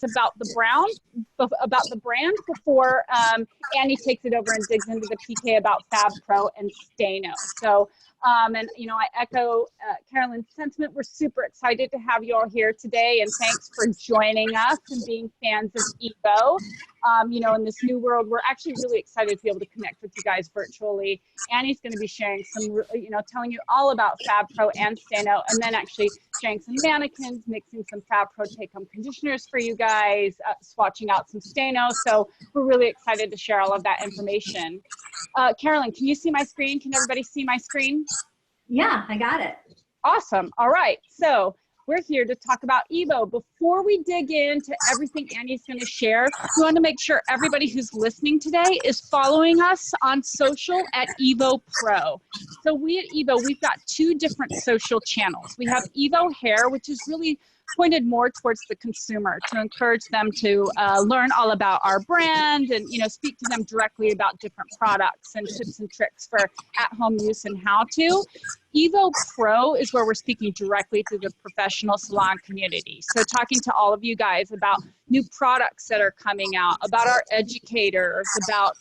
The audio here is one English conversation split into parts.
about the brand before Annie takes it over and digs into the PK about Fab Pro and Stanio. So, and you know, I echo Carolyn's sentiment. We're super excited to have you all here today, and thanks for joining us and being fans of EVO. You know, in this new world, we're actually really excited to be able to connect with you guys virtually. Annie's going to be sharing some, you know, telling you all about Fab Pro and Stanio, and then actually sharing some mannequins, mixing some Fab Pro take-home conditioners for you guys, swatching out some Stanio. So we're really excited to share all of that information. Carolyn, can you see my screen? Can everybody see my screen? Yeah, I got it. Awesome. All right. So we're here to talk about EVO. Before we dig into everything Annie's going to share, we want to make sure everybody who's listening today is following us on social at EVO Pro. So we at EVO, we've got two different social channels. We have EVO Hair, which is really pointed more towards the consumer to encourage them to learn all about our brand and, you know, speak to them directly about different products and tips and tricks for at-home use and how to. EVO Pro is where we're speaking directly to the professional salon community. So talking to all of you guys about new products that are coming out, about our educators, about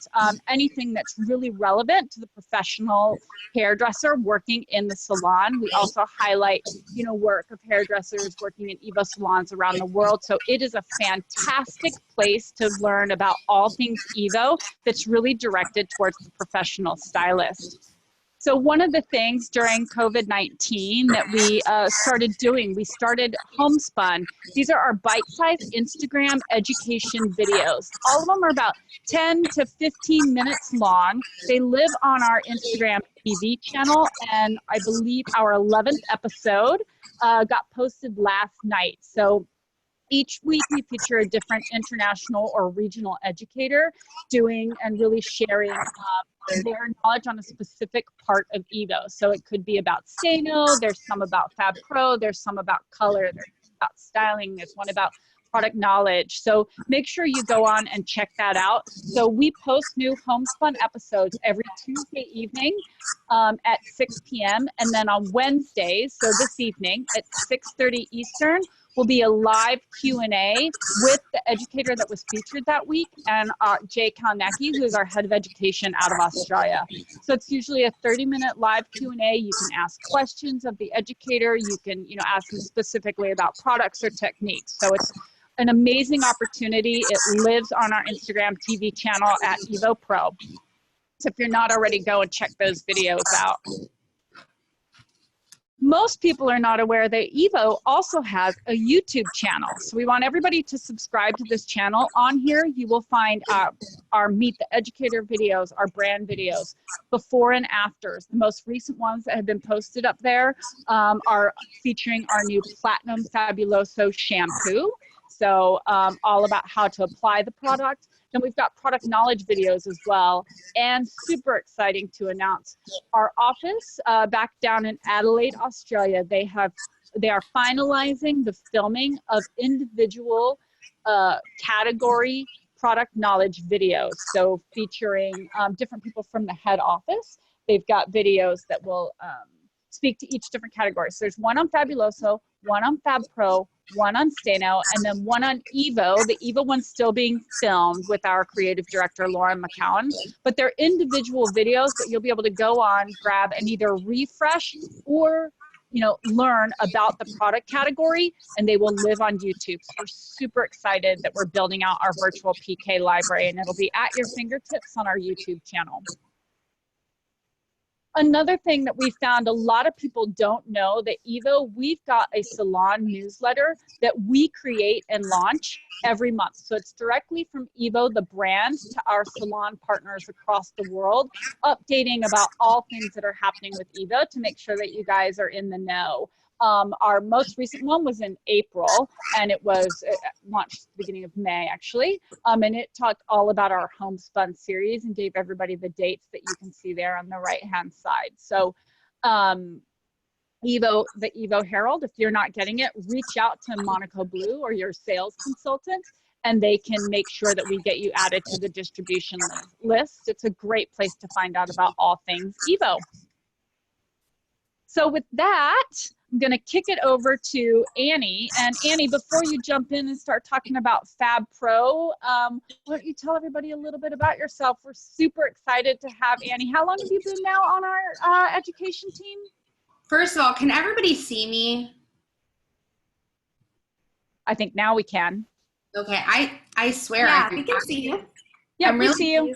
anything that's really relevant to the professional hairdresser working in the salon. We also highlight, you know, work of hairdressers working in EVO salons around the world. So it is a fantastic place to learn about all things EVO that's really directed towards the professional stylist. So one of the things during COVID-19 that we started doing, we started Homespun. These are our bite-sized Instagram education videos. All of them are about 10 to 15 minutes long. They live on our Instagram TV channel, and I believe our 11th episode got posted last night. So each week we feature a different international or regional educator doing and really sharing their knowledge on a specific part of EVO. So it could be about Stanio, there's some about Fab Pro, there's some about color, there's about styling, there's one about product knowledge. So make sure you go on and check that out. So we post new Homespun episodes every Tuesday evening at 6 p.m. And then on Wednesdays, so this evening at 6:30 Eastern, will be a live Q&A with the educator that was featured that week and Jay Kalnacki, who is our head of education out of Australia. So it's usually a 30-minute live Q&A. You can ask questions of the educator. You can, you know, ask them specifically about products or techniques. So it's an amazing opportunity. It lives on our Instagram TV channel at EVO Pro. So if you're not already, go and check those videos out. Most people are not aware that EVO also has a YouTube channel. So we want everybody to subscribe to this channel. On here, you will find our Meet the Educator videos, our brand videos, before and afters. The most recent ones that have been posted up there are featuring our new Platinum Fabuloso shampoo. So all about how to apply the product. Then we've got product knowledge videos as well. And super exciting to announce our office back down in Adelaide, Australia. They are finalizing the filming of individual category product knowledge videos. So featuring different people from the head office. They've got videos that will speak to each different category. So there's one on Fabuloso, one on Fab Pro, one on Stanio, and then one on EVO. The EVO one's still being filmed with our creative director, Lauren McCowan. But they're individual videos that you'll be able to go on, grab, and either refresh or, you know, learn about the product category, and they will live on YouTube. So we're super excited that we're building out our virtual PK library, and it'll be at your fingertips on our YouTube channel. Another thing that we found, a lot of people don't know that EVO, we've got a salon newsletter that we create and launch every month. So it's directly from EVO, the brand, to our salon partners across the world, updating about all things that are happening with EVO to make sure that you guys are in the know. Our most recent one was in April, and it was launched at the beginning of May, actually. And it talked all about our Homespun series and gave everybody the dates that you can see there on the right-hand side. So the EVO Herald, if you're not getting it, reach out to Monaco Blue or your sales consultant, and they can make sure that we get you added to the distribution list. It's a great place to find out about all things EVO. So with that, I'm going to kick it over to Annie. And Annie, before you jump in and start talking about Fab Pro, why don't you tell everybody a little bit about yourself? We're super excited to have Annie. How long have you been now on our education team? First of all, can everybody see me? I think now we can. Okay, I swear. Yeah, we can see you. Yeah, we see you.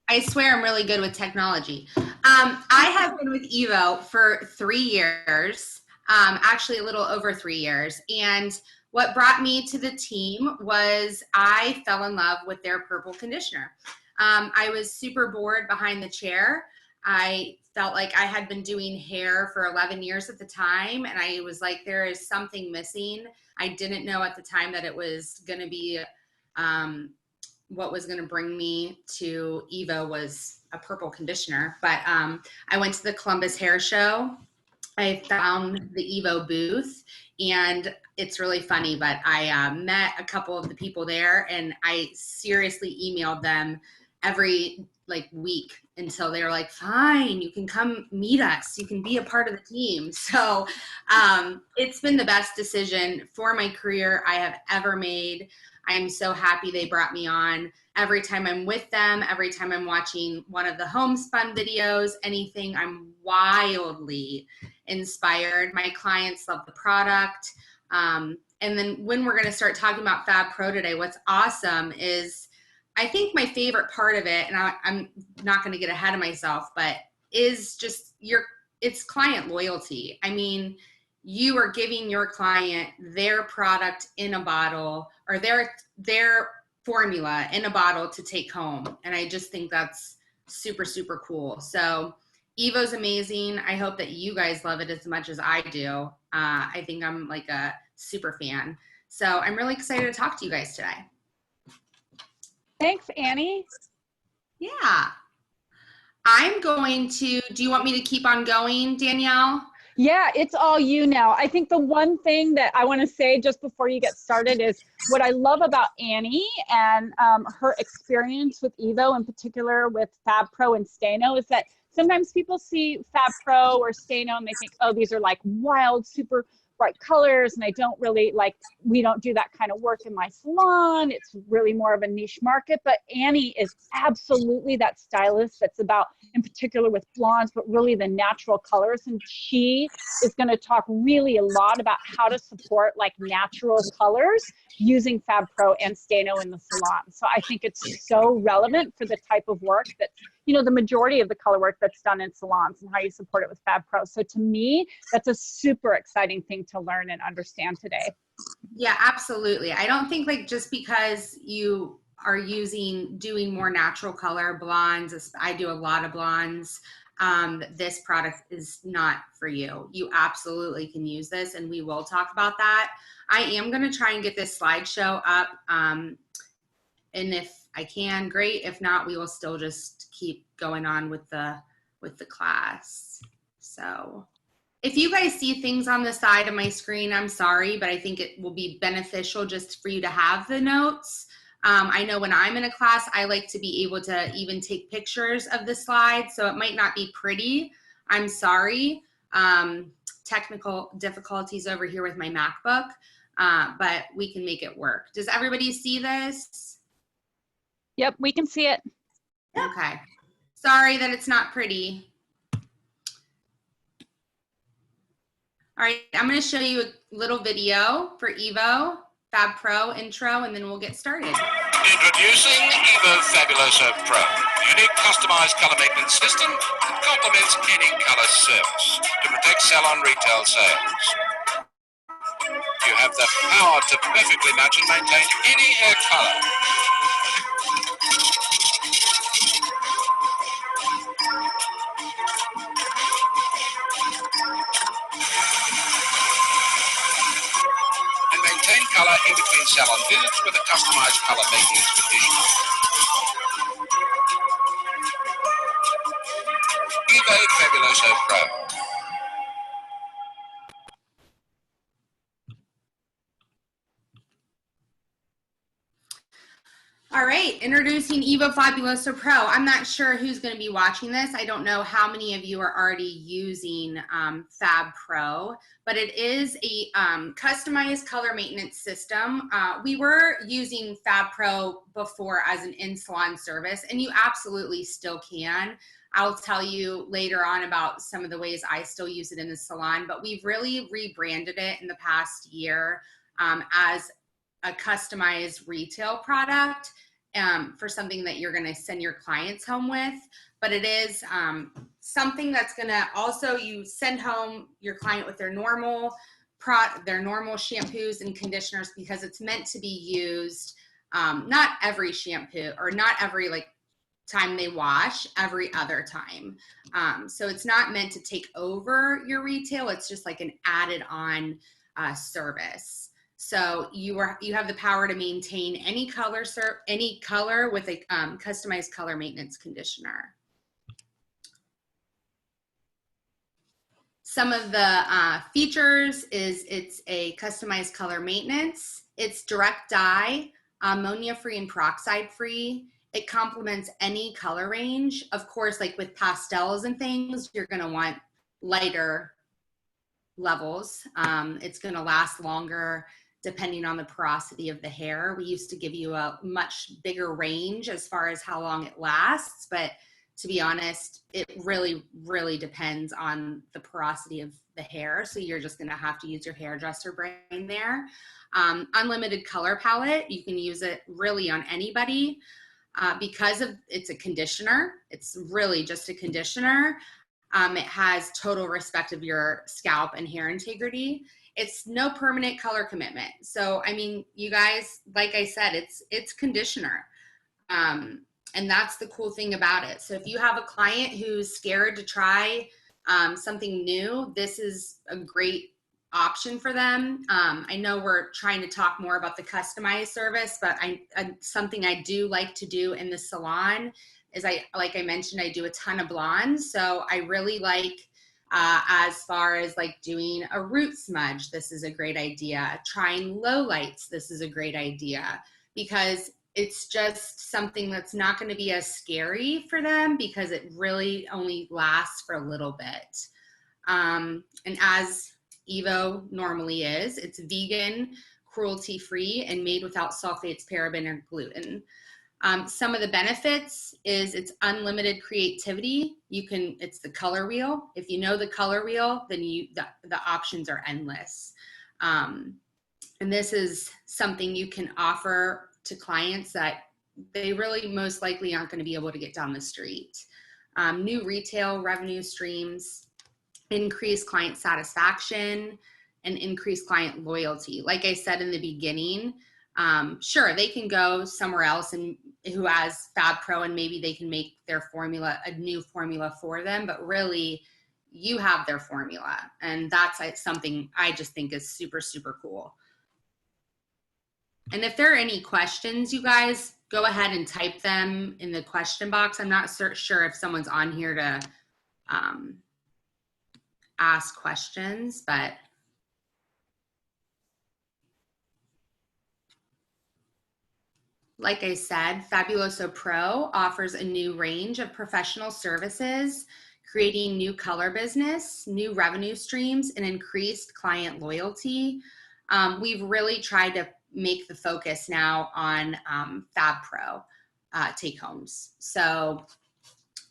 I swear I'm really good with technology. I have been with EVO for 3 years, actually a little over 3 years. And what brought me to the team was I fell in love with their purple conditioner. I was super bored behind the chair. I felt like I had been doing hair for 11 years at the time. And I was like, there is something missing. I didn't know at the time that it was going to be, what was going to bring me to EVO was a purple conditioner. But I went to the Columbus Hair Show. I found the EVO booth, and it's really funny, but I met a couple of the people there, and I seriously emailed them every week until they were like, fine, you can come meet us. You can be a part of the team. So it's been the best decision for my career I have ever made. I'm so happy they brought me on. Every time I'm with them, every time I'm watching one of the homespun videos, anything, I'm wildly inspired. My clients love the product. And then when we're going to start talking about Fab Pro today, what's awesome is I think my favorite part of it, and I'm not going to get ahead of myself, but is just it's client loyalty. I mean, you are giving your client their product in a bottle, or their formula in a bottle to take home. And I just think that's super, super cool. So EVO's amazing. I hope that you guys love it as much as I do. I think I'm like a super fan. So I'm really excited to talk to you guys today. Thanks, Annie. Yeah. I'm going to, do you want me to keep on going, Danielle? Yeah, it's all you now. I think the one thing that I want to say just before you get started is what I love about Annie and her experience with EVO, in particular with Fab Pro and Stanio, is that sometimes people see Fab Pro or Stanio and they think, oh, these are like wild, super bright colors, and I don't really we don't do that kind of work in my salon. It's really more of a niche market. But Annie is absolutely that stylist that's about, in particular with blondes, but really the natural colors. And she is going to talk really a lot about how to support natural colors using Fab Pro and Stanio in the salon. So I think it's so relevant for the type of work that, the majority of the color work that's done in salons, and how you support it with Fab Pro. So to me, that's a super exciting thing to learn and understand today. Yeah, absolutely. I don't think just because you are doing more natural color blondes, I do a lot of blondes, this product is not for you. You absolutely can use this, and we will talk about that. I am going to try and get this slideshow up, and if I can, great. If not, we will still just keep going on with the class. So if you guys see things on the side of my screen, I'm sorry, but I think it will be beneficial just for you to have the notes. I know when I'm in a class, I like to be able to even take pictures of the slides, so it might not be pretty. I'm sorry. Technical difficulties over here with my MacBook, but we can make it work. Does everybody see this? Yep, we can see it. Okay. Sorry that it's not pretty. All right, I'm going to show you a little video for EVO, Fab Pro intro, and then we'll get started. Introducing EVO Fabuloso Pro, unique customized color maintenance system that complements any color service to protect salon retail sales. You have the power to perfectly match and maintain any hair color. And maintain color in between salon visits with a customized color maintenance conditioner. EVO Fabuloso Pro. All right, introducing EVO Fabuloso Pro. I'm not sure who's going to be watching this. I don't know how many of you are already using Fab Pro, but it is a customized color maintenance system. We were using Fab Pro before as an in-salon service, and you absolutely still can. I'll tell you later on about some of the ways I still use it in the salon, but we've really rebranded it in the past year as a customized retail product for something that you're going to send your clients home with. But it is something that's going to also, you send home your client with their normal shampoos and conditioners, because it's meant to be used not every shampoo, or not every time they wash, every other time. So it's not meant to take over your retail. It's just like an added on service. So you have the power to maintain any color with a customized color maintenance conditioner. Some of the features is it's a customized color maintenance. It's direct dye, ammonia-free and peroxide-free. It complements any color range. Of course, like with pastels and things, you're gonna want lighter levels. It's gonna last longer depending on the porosity of the hair. We used to give you a much bigger range as far as how long it lasts, but to be honest, it really, really depends on the porosity of the hair. So you're just gonna have to use your hairdresser brain there. Unlimited color palette, you can use it really on anybody. Because it's a conditioner, it's really just a conditioner. It has total respect of your scalp and hair integrity. It's no permanent color commitment. So, I mean, you guys, like I said, it's conditioner. And that's the cool thing about it. So if you have a client who's scared to try something new, this is a great option for them. I know we're trying to talk more about the customized service, but something I do like to do in the salon is like I mentioned, I do a ton of blondes. So I really like, as far as like doing a root smudge, this is a great idea. Trying low lights, this is a great idea, because it's just something that's not going to be as scary for them, because it really only lasts for a little bit. And as EVO normally is, it's vegan, cruelty-free, and made without sulfates, paraben, or gluten. Some of the benefits is it's unlimited creativity. It's the color wheel. If you know the color wheel, then the options are endless. And this is something you can offer to clients that they really most likely aren't going to be able to get down the street. New retail revenue streams, increase client satisfaction, and increase client loyalty. Like I said in the beginning, sure, they can go somewhere else and who has Fab Pro, and maybe they can make their formula, a new formula for them, but really you have their formula. And that's something I just think is super, super cool. And if there are any questions, you guys, go ahead and type them in the question box. I'm not sure if someone's on here to ask questions, but like I said, Fabuloso Pro offers a new range of professional services, creating new color business, new revenue streams, and increased client loyalty. We've really tried to make the focus now on Fab Pro take homes. So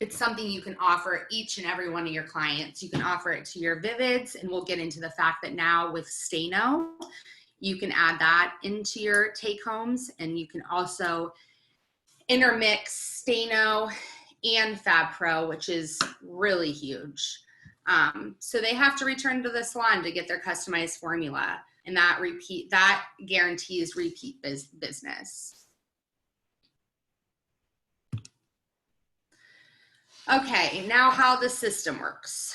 it's something you can offer each and every one of your clients. You can offer it to your Vivids, and we'll get into the fact that now with Stanio, you can add that into your take homes, and you can also intermix Stanio and Fab Pro, which is really huge. So they have to return to the salon to get their customized formula, and that guarantees repeat business. Okay, now how the system works.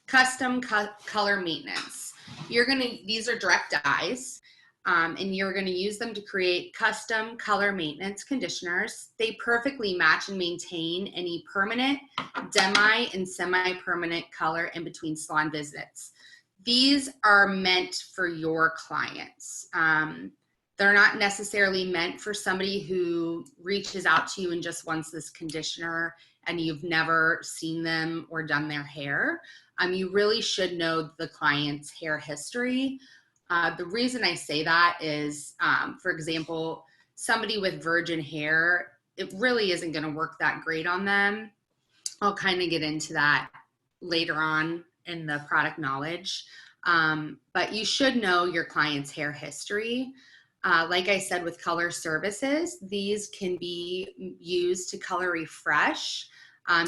Custom color maintenance. These are direct dyes, and you're gonna use them to create custom color maintenance conditioners. They perfectly match and maintain any permanent, demi, and semi-permanent color in between salon visits. These are meant for your clients. They're not necessarily meant for somebody who reaches out to you and just wants this conditioner and you've never seen them or done their hair. You really should know the client's hair history. The reason I say that is, for example, somebody with virgin hair, it really isn't going to work that great on them. I'll kind of get into that later on in the product knowledge. But you should know your client's hair history. Like I said, with color services, these can be used to color refresh,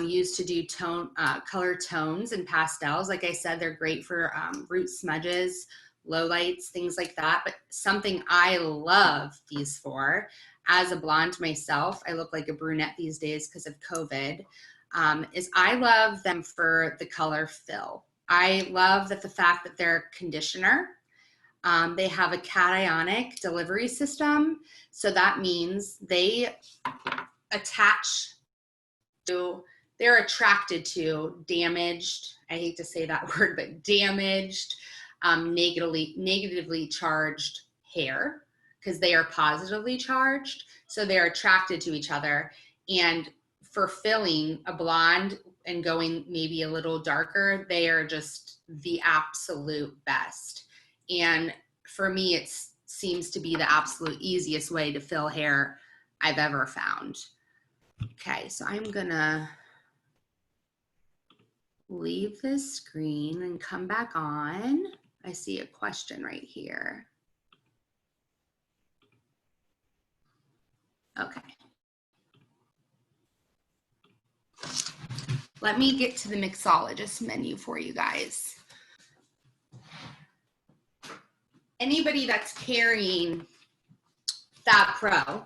used to do color tones and pastels. Like I said, they're great for root smudges, lowlights, things like that. But something I love these for, as a blonde myself, I look like a brunette these days because of COVID, is I love them for the color fill. I love that the fact that they're conditioner. They have a cationic delivery system. So that means they attach to, they're attracted to damaged, I hate to say that word, but damaged, negatively charged hair, because they are positively charged. So they're attracted to each other. And for filling a blonde and going maybe a little darker, they are just the absolute best. And for me, it seems to be the absolute easiest way to fill hair I've ever found. Okay, so I'm gonna leave this screen and come back on. I see a question right here. Okay. Let me get to the mixologist menu for you guys. Anybody that's carrying Fab Pro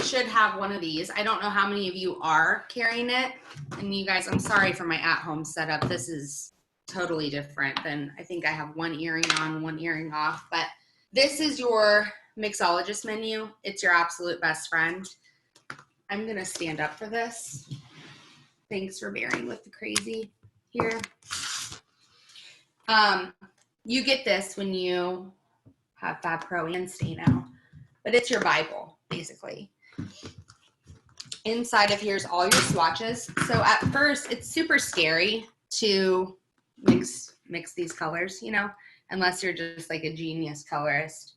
should have one of these. I don't know how many of you are carrying it. And you guys, I'm sorry for my at-home setup. This is totally different than, I think I have one earring on, one earring off. But this is your mixologist menu. It's your absolute best friend. I'm going to stand up for this. Thanks for bearing with the crazy here. You get this when you have Fab Pro and Stanio, but it's your Bible, basically. Inside of here is all your swatches. So at first, it's super scary to mix these colors, you know, unless you're just like a genius colorist.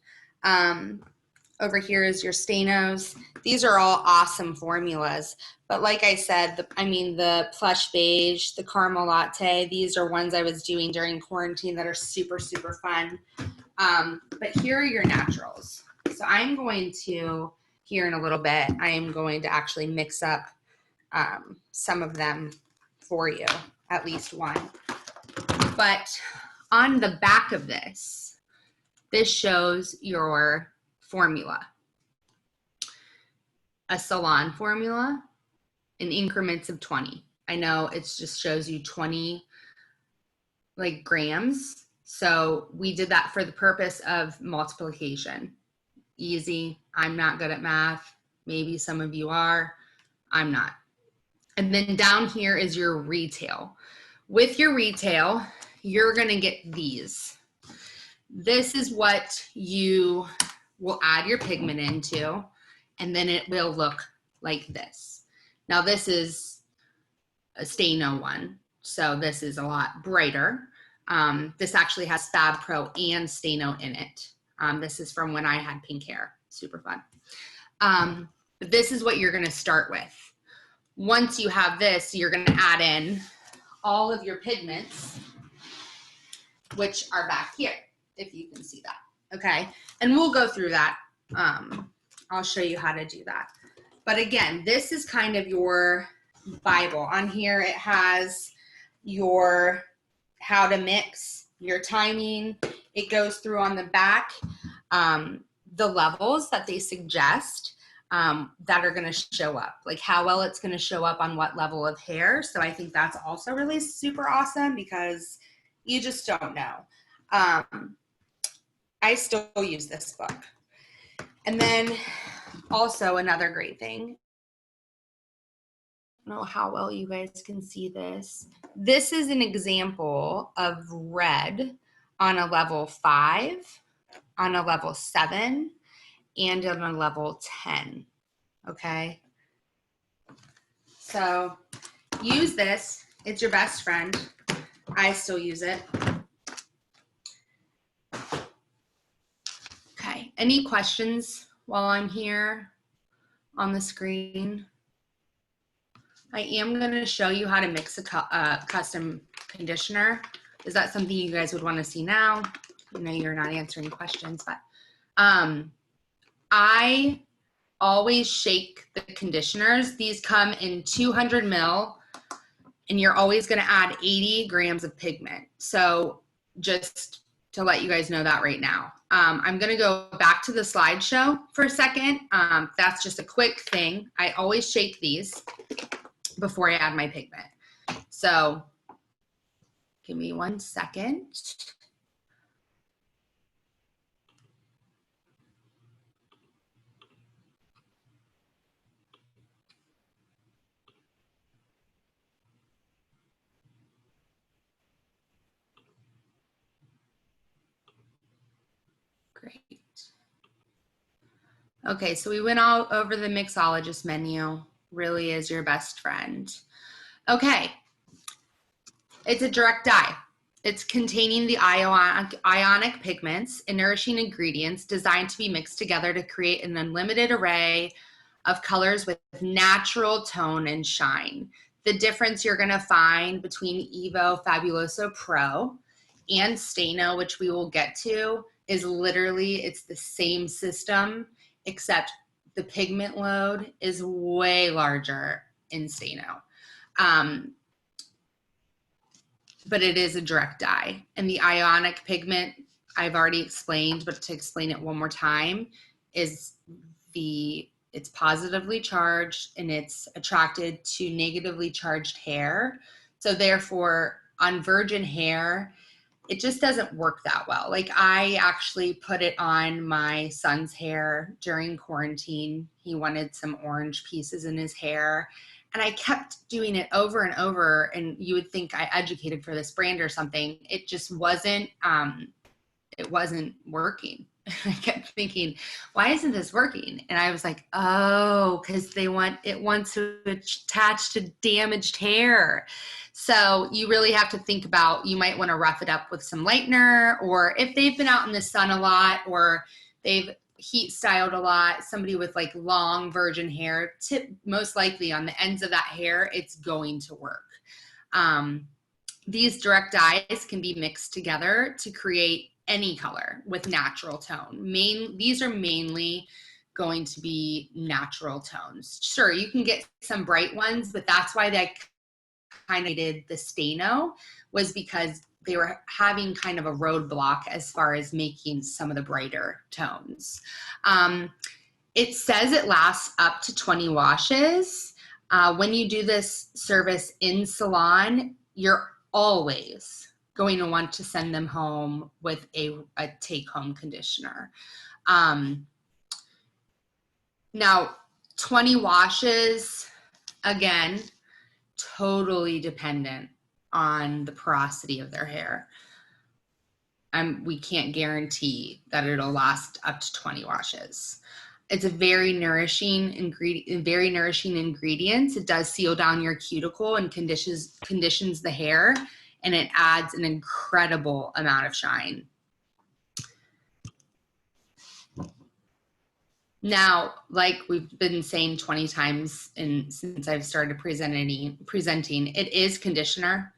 Over here is your Stanios. These are all awesome formulas. But like I said, the plush beige, the caramel latte, these are ones I was doing during quarantine that are super, super fun. But here are your naturals. So I'm going to, here in a little bit, I am going to actually mix up some of them for you, at least one. But on the back of this, this shows your formula. A salon formula in increments of 20. I know it just shows you 20 like grams. So we did that for the purpose of multiplication. Easy. I'm not good at math. Maybe some of you are. I'm not. And then down here is your retail. With your retail, you're going to get these. This is what you will add your pigment into, and then it will look like this. Now this is a Stanio one, so this is a lot brighter. This actually has Fab Pro and Stanio in it. This is from when I had pink hair, super fun. But this is what you're gonna start with. Once you have this, you're gonna add in all of your pigments, which are back here, if you can see that. Okay, and we'll go through that. I'll show you how to do that. But again, this is kind of your Bible. On here it has your how to mix, your timing. It goes through on the back the levels that they suggest that are going to show up, like how well it's going to show up on what level of hair. So I think that's also really super awesome because you just don't know. I still use this book. And then also another great thing, I don't know how well you guys can see this. This is an example of red on a level 5. on a level 7 and on a level 10, okay? So use this, it's your best friend. I still use it. Okay, any questions while I'm here on the screen? I am gonna show you how to mix a custom conditioner. Is that something you guys would wanna see now? I know you're not answering questions, but I always shake the conditioners. These come in 200 ml, and you're always gonna add 80 grams of pigment. So just to let you guys know that right now. I'm gonna go back to the slideshow for a second. That's just a quick thing. I always shake these before I add my pigment. So give me 1 second. Great. Okay, so we went all over the mixologist menu. Really is your best friend. Okay, it's a direct dye. It's containing the ionic pigments and nourishing ingredients designed to be mixed together to create an unlimited array of colors with natural tone and shine. The difference you're gonna find between EVO Fabuloso Pro and Stanio, which we will get to, is literally, it's the same system, except the pigment load is way larger in Stanio. But it is a direct dye. And the ionic pigment, I've already explained, but to explain it one more time, is it's positively charged and it's attracted to negatively charged hair. So therefore, on virgin hair, it just doesn't work that well. Like I actually put it on my son's hair during quarantine. He wanted some orange pieces in his hair. And I kept doing it over and over, and you would think I educated for this brand or something. It just wasn't, it wasn't working. I kept thinking, why isn't this working? And I was like, oh, because it wants to attach to damaged hair. So you really have to think about, you might want to rough it up with some lightener, or if they've been out in the sun a lot, or they've heat styled a lot, somebody with like long virgin hair, most likely on the ends of that hair, it's going to work. These direct dyes can be mixed together to create any color with natural tone. These are mainly going to be natural tones. Sure, you can get some bright ones, but that's why they kind of did the Stanio, was because they were having kind of a roadblock as far as making some of the brighter tones. It says it lasts up to 20 washes. When you do this service in salon, you're always going to want to send them home with a take-home conditioner. Now, 20 washes, again, totally dependent on the porosity of their hair. We can't guarantee that it'll last up to 20 washes. It's a very nourishing ingredient. It does seal down your cuticle and conditions the hair, and it adds an incredible amount of shine. Now, like we've been saying 20 times since I've started presenting, it is conditioner,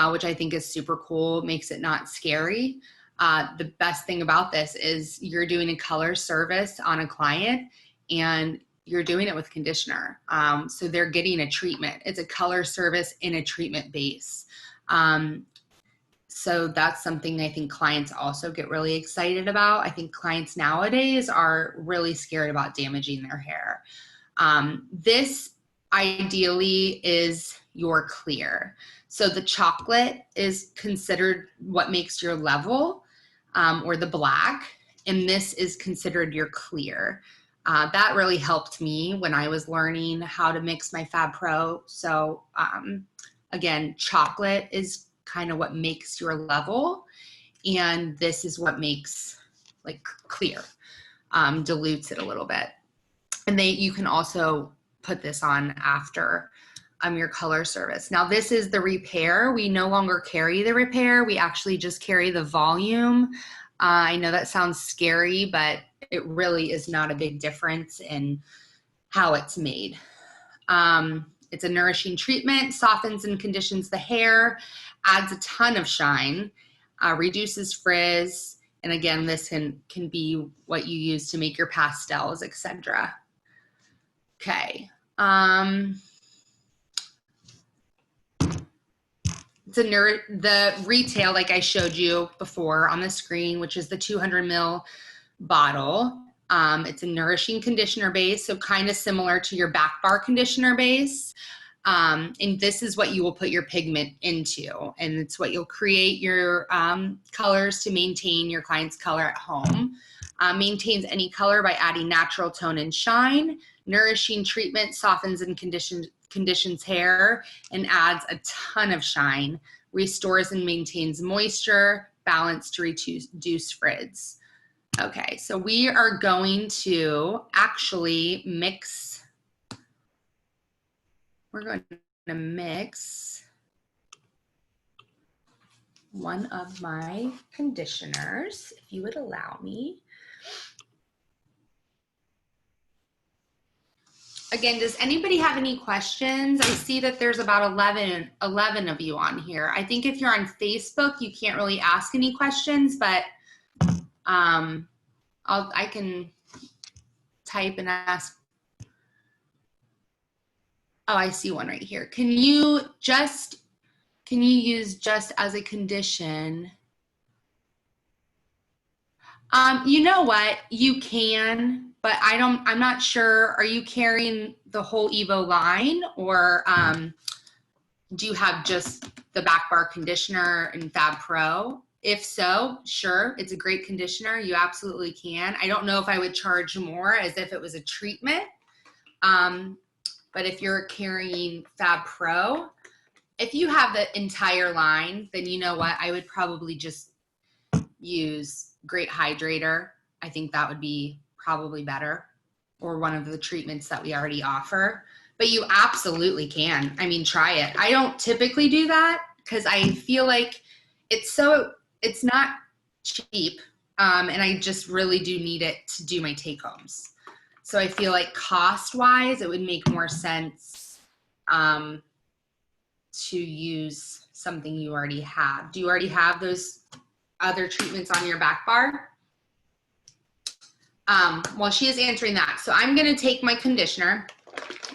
which I think is super cool, makes it not scary. The best thing about this is you're doing a color service on a client and you're doing it with conditioner. So they're getting a treatment. It's a color service in a treatment base. So that's something I think clients also get really excited about. I think clients nowadays are really scared about damaging their hair. This ideally is your clear. So the chocolate is considered what makes your level, or the black, and this is considered your clear. That really helped me when I was learning how to mix my Fab Pro. So again, chocolate is kind of what makes your level, and this is what makes like clear, dilutes it a little bit. And you can also put this on after your color service. Now this is the repair. We no longer carry the repair. We actually just carry the volume. I know that sounds scary, but it really is not a big difference in how it's made. It's a nourishing treatment, softens and conditions the hair, adds a ton of shine, reduces frizz, and again, this can be what you use to make your pastels, etc. Okay. The retail, like I showed you before on the screen, which is the 200 ml bottle. It's a nourishing conditioner base, so kind of similar to your back bar conditioner base. And this is what you will put your pigment into, and it's what you'll create your colors to maintain your client's color at home. Maintains any color by adding natural tone and shine. Nourishing treatment softens and conditions hair and adds a ton of shine. Restores and maintains moisture, balance to reduce frizz. Okay, so we are going to actually mix. We're going to mix one of my conditioners, if you would allow me. Again, does anybody have any questions? I see that there's about 11 of you on here. I think if you're on Facebook, you can't really ask any questions, but I can type and ask. Oh, I see one right here. Can you use just as a condition? You know what? You can, but I'm not sure. Are you carrying the whole EVO line, or do you have just the back bar conditioner and Fab Pro? If so, sure, it's a great conditioner. You absolutely can. I don't know if I would charge more as if it was a treatment. But if you're carrying Fab Pro, if you have the entire line, then you know what? I would probably just use Great Hydrator. I think that would be probably better, or one of the treatments that we already offer. But you absolutely can. I mean, try it. I don't typically do that because I feel like it's not cheap, and I just really do need it to do my take homes. So I feel like cost-wise, it would make more sense to use something you already have. Do you already have those other treatments on your back bar? Well, she is answering that. So I'm going to take my conditioner.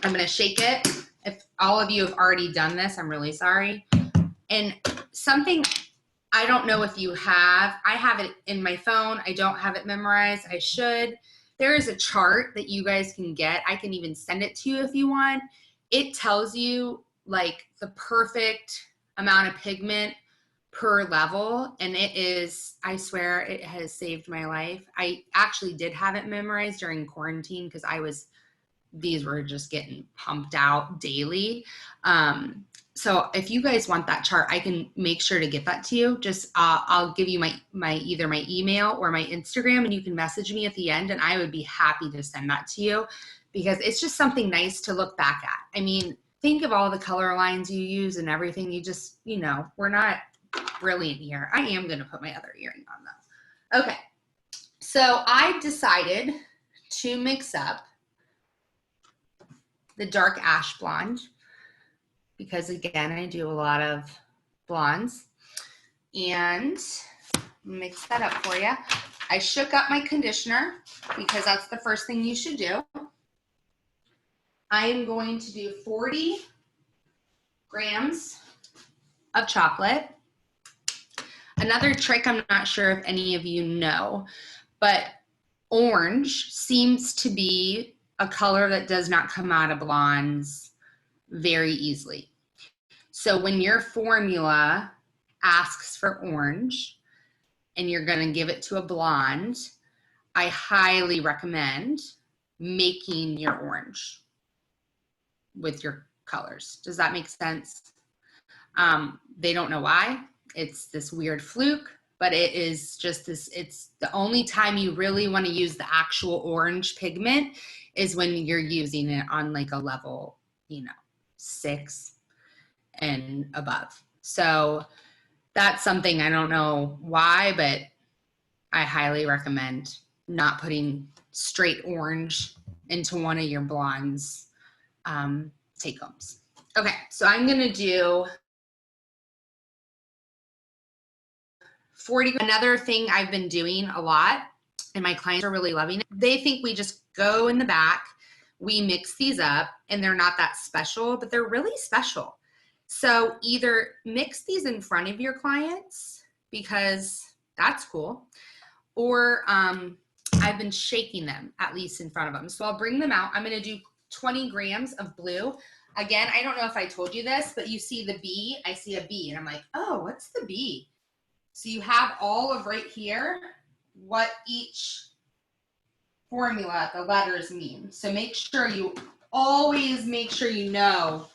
I'm going to shake it. If all of you have already done this, I'm really sorry. And something I don't know if you have, I have it in my phone. I don't have it memorized. I should. There is a chart that you guys can get. I can even send it to you if you want. It tells you like the perfect amount of pigment per level. And it is, I swear, it has saved my life. I actually did have it memorized during quarantine because these were just getting pumped out daily. So if you guys want that chart, I can make sure to get that to you. Just I'll give you either my email or my Instagram, and you can message me at the end, and I would be happy to send that to you because it's just something nice to look back at. I mean, think of all the color lines you use and everything. You just, we're not brilliant here. I am going to put my other earring on though. Okay, so I decided to mix up the dark ash blonde, because again, I do a lot of blondes, and mix that up for you. I shook up my conditioner because that's the first thing you should do. I am going to do 40 grams of chocolate. Another trick, I'm not sure if any of you know, but orange seems to be a color that does not come out of blondes very easily. So when your formula asks for orange and you're going to give it to a blonde, I highly recommend making your orange with your colors. Does that make sense? They don't know why. It's this weird fluke, but it is just this, it's the only time you really want to use the actual orange pigment is when you're using it on like a level, 6 and above. So that's something, I don't know why, but I highly recommend not putting straight orange into one of your blondes take homes. Okay, so I'm gonna do 40. Another thing I've been doing a lot, and my clients are really loving it, they think we just go in the back, we mix these up, and they're not that special, but they're really special. So either mix these in front of your clients, because that's cool, or I've been shaking them at least in front of them. So I'll bring them out. I'm gonna do 20 grams of blue. Again, I don't know if I told you this, but you see the B, I see a B, and I'm like, oh, what's the B? So you have all of right here what each formula, the letters mean. So make sure you always make sure you know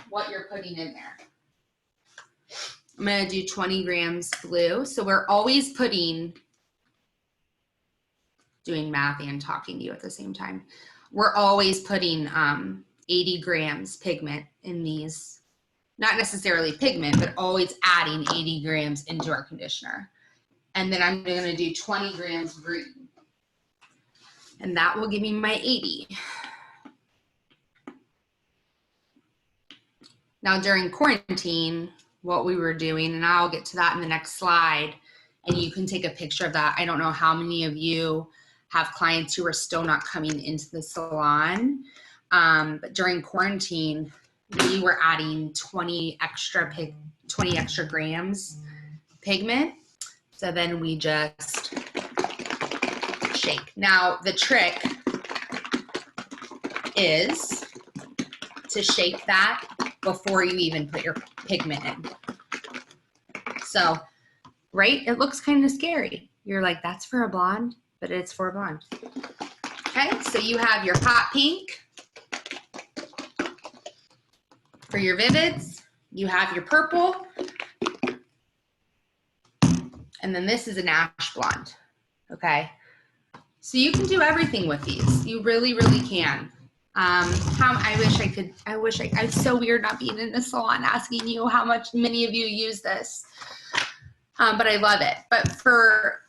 what you're putting in there. I'm gonna do 20 grams blue. So we're always putting, doing math and talking to you at the same time. We're always putting 80 grams pigment in these. Not necessarily pigment, but always adding 80 grams into our conditioner. And then I'm gonna do 20 grams green. And that will give me my 80. Now during quarantine, what we were doing, and I'll get to that in the next slide, and you can take a picture of that. I don't know how many of you have clients who are still not coming into the salon, but during quarantine, we were adding 20 extra grams pigment. So then we just shake. Now the trick is to shake that before you even put your pigment in. So, right, it looks kind of scary. You're like, that's for a blonde, but it's for a blonde. Okay, so you have your hot pink. For your vivids, you have your purple, and then this is an ash blonde, okay? So you can do everything with these. You really, really can. It's so weird not being in the salon asking you how many of you use this, but I love it. But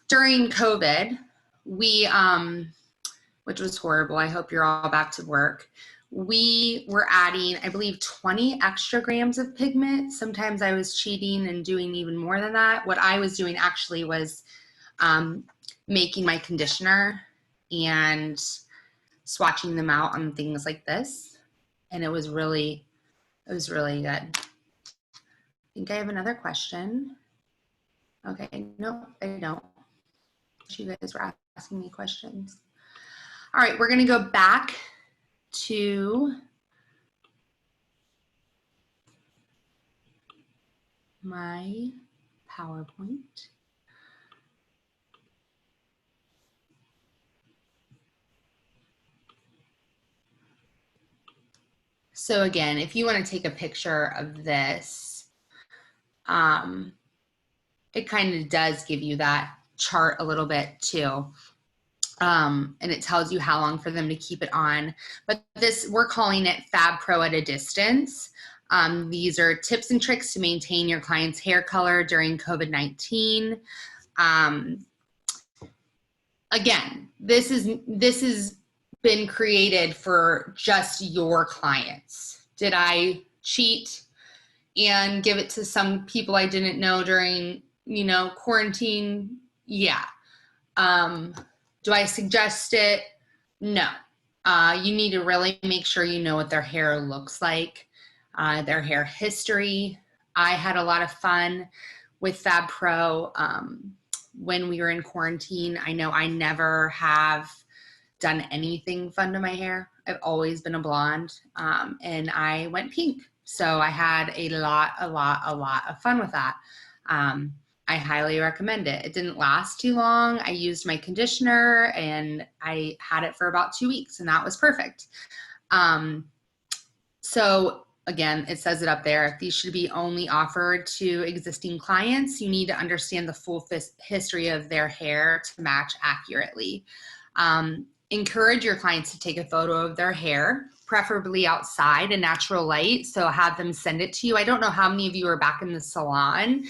during COVID, we, which was horrible, I hope you're all back to work, we were adding, I believe, 20 extra grams of pigment. Sometimes I was cheating and doing even more than that. What I was doing actually was making my conditioner and swatching them out on things like this. And it was really good. I think I have another question. Okay, no, I don't. You guys were asking me questions. All right, we're gonna go back to my PowerPoint. So again, if you want to take a picture of this, it kind of does give you that chart a little bit too. And it tells you how long for them to keep it on. But this, we're calling it Fab Pro at a distance. These are tips and tricks to maintain your client's hair color during COVID-19. Again, this is been created for just your clients. Did I cheat and give it to some people I didn't know during, quarantine? Yeah. Do I suggest it? No. You need to really make sure you know what their hair looks like, their hair history. I had a lot of fun with Fab Pro when we were in quarantine. I know I never have done anything fun to my hair. I've always been a blonde, and I went pink. So I had a lot of fun with that. I highly recommend it. It didn't last too long. I used my conditioner and I had it for about 2 weeks and that was perfect. So again, it says it up there. These should be only offered to existing clients. You need to understand the full history of their hair to match accurately. Encourage your clients to take a photo of their hair, preferably outside in natural light. So have them send it to you. I don't know how many of you are back in the salon.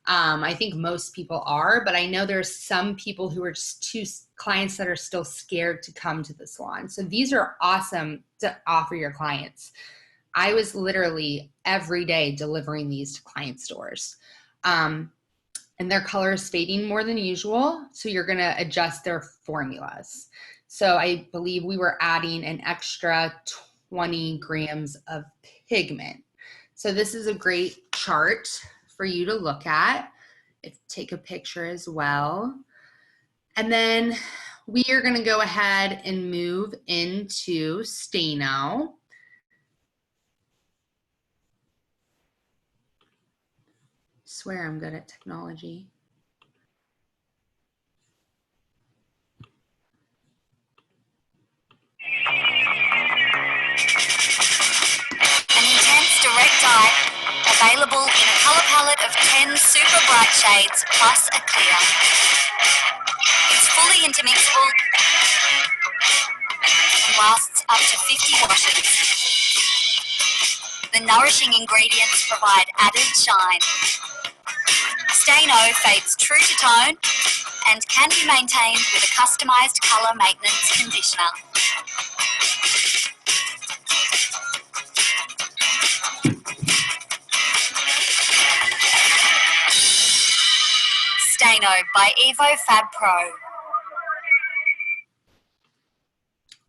I think most people are, but I know there's some people who are just clients that are still scared to come to the salon. So these are awesome to offer your clients. I was literally every day delivering these to client stores. And their color is fading more than usual. So you're going to adjust their formulas. So I believe we were adding an extra 20 grams of pigment. So this is a great chart for you to look at. Take a picture as well. And then we are going to go ahead and move into Stanio. Swear I'm good at technology. An intense direct dye, available in a color palette of 10 super bright shades plus a clear. It's fully intermixable and lasts up to 50 washes. The nourishing ingredients provide added shine. Stanio fades true to tone and can be maintained with a customized color maintenance conditioner. Stanio by EVO Fab Pro.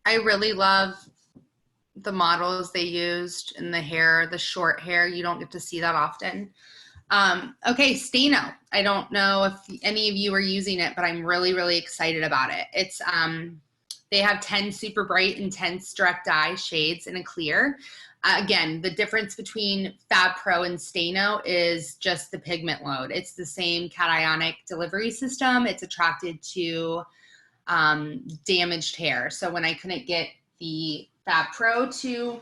I really love the models they used in the hair, the short hair. You don't get to see that often. Okay, Stanio. I don't know if any of you are using it, but I'm really, really excited about it. It's they have 10 super bright, intense direct dye shades in a clear. Again, the difference between Fab Pro and Stanio is just the pigment load. It's the same cationic delivery system. It's attracted to damaged hair. So when I couldn't get the Fab Pro to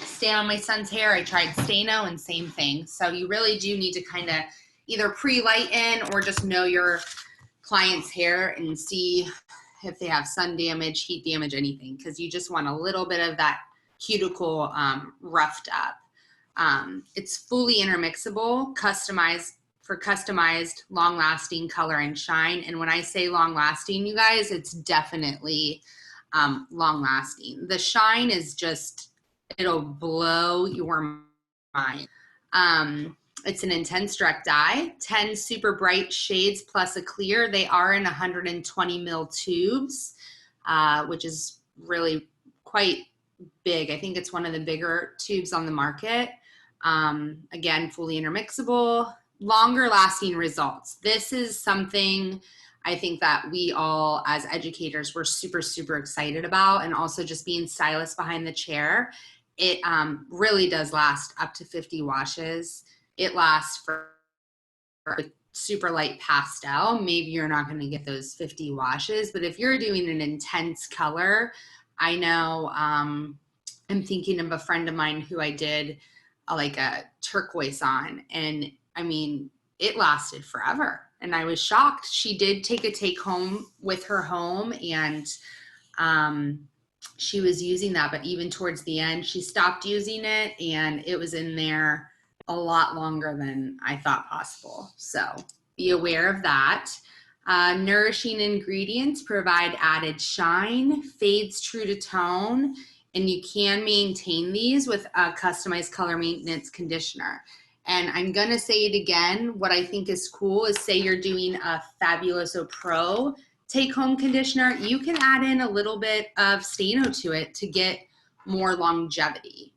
stay on my son's hair, I tried Stanio and same thing. So you really do need to kind of either pre-lighten or just know your client's hair and see if they have sun damage, heat damage, anything, because you just want a little bit of that cuticle roughed up. It's fully intermixable, customized for customized, long-lasting color and shine. And when I say long-lasting, you guys, it's definitely long-lasting. The shine is just, it'll blow your mind. It's an intense direct dye, 10 super bright shades plus a clear. They are in 120 mil tubes, which is really quite big. I think it's one of the bigger tubes on the market. Again, fully intermixable, longer lasting results. This is something I think that we all as educators were super, super excited about, and also just being stylists behind the chair. It really does last up to 50 washes. It lasts for super light pastel. Maybe you're not going to get those 50 washes, but if you're doing an intense color, I know I'm thinking of a friend of mine who I did like a turquoise on, and I mean, it lasted forever. And I was shocked. She did take a take home with her home, and she was using that, but even towards the end, she stopped using it, and it was in there a lot longer than I thought possible. So be aware of that. Nourishing ingredients provide added shine, fades true to tone, and you can maintain these with a customized color maintenance conditioner. And I'm gonna say it again, what I think is cool is, say you're doing a Fabuloso Pro take-home conditioner, you can add in a little bit of Stanio to it to get more longevity.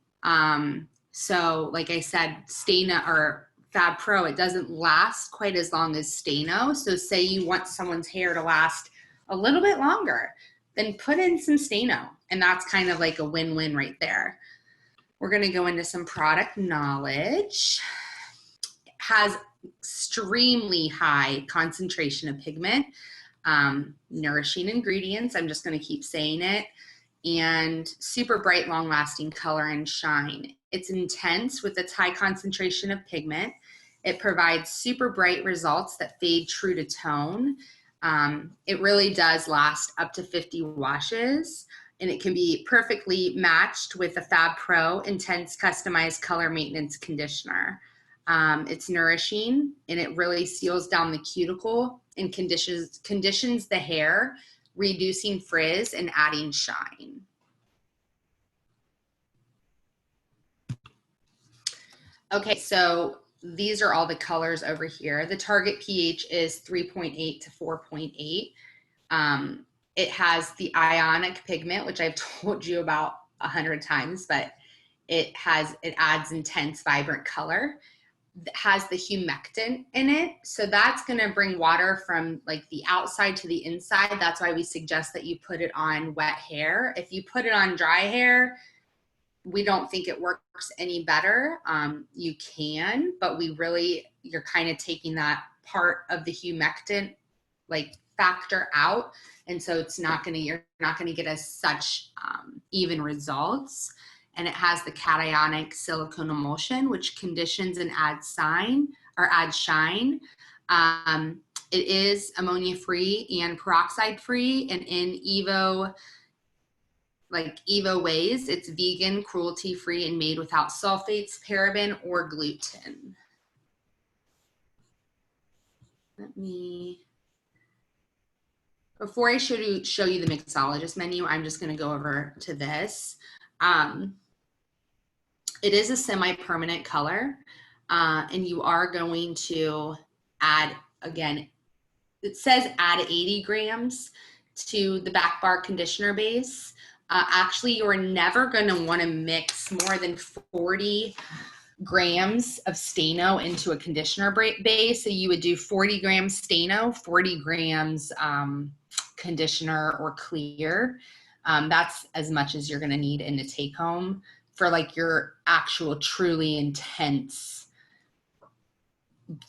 So like I said, Stanio or Fab Pro, it doesn't last quite as long as Stanio. So say you want someone's hair to last a little bit longer, then put in some Stanio, and that's kind of like a win-win right there. We're gonna go into some product knowledge. It has extremely high concentration of pigment, nourishing ingredients, I'm just gonna keep saying it, and super bright, long-lasting color and shine. It's intense with its high concentration of pigment. It provides super bright results that fade true to tone. It really does last up to 50 washes, and it can be perfectly matched with the Fab Pro Intense Customized Color Maintenance Conditioner. It's nourishing, and it really seals down the cuticle and conditions the hair, reducing frizz and adding shine. Okay, so these are all the colors over here. The target pH is 3.8 to 4.8. It has the ionic pigment, which I've told you about 100 times, but it adds intense, vibrant color. It has the humectant in it, so that's going to bring water from like the outside to the inside. That's why we suggest that you put it on wet hair. If you put it on dry hair, we don't think it works any better. You can, but you're kind of taking that part of the humectant like factor out, and so you're not gonna get as such even results. And it has the cationic silicone emulsion, which conditions and adds shine. It is ammonia free and peroxide free, and in EVO ways, it's vegan, cruelty free, and made without sulfates, paraben, or gluten. Before I show you the mixologist menu, I'm just going to go over to this. It is a semi-permanent color, and you are going to add, again, it says add 80 grams to the back bar conditioner base. Actually, you're never going to want to mix more than 40 grams of Stanio into a conditioner base. So you would do 40 grams Stanio, 40 grams conditioner or clear. That's as much as you're going to need in the take home for like your actual truly intense,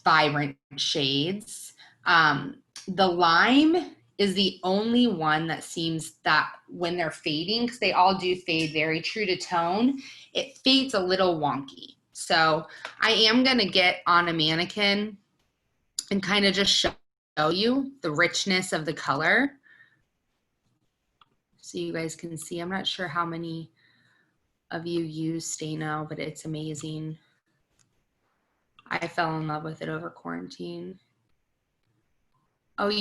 vibrant shades. The lime is the only one that seems that when they're fading, because they all do fade very true to tone, it fades a little wonky. So I am going to get on a mannequin and kind of just show you the richness of the color so you guys can see. I'm not sure how many of you use Stanio, but it's amazing. I fell in love with it over quarantine. Oh,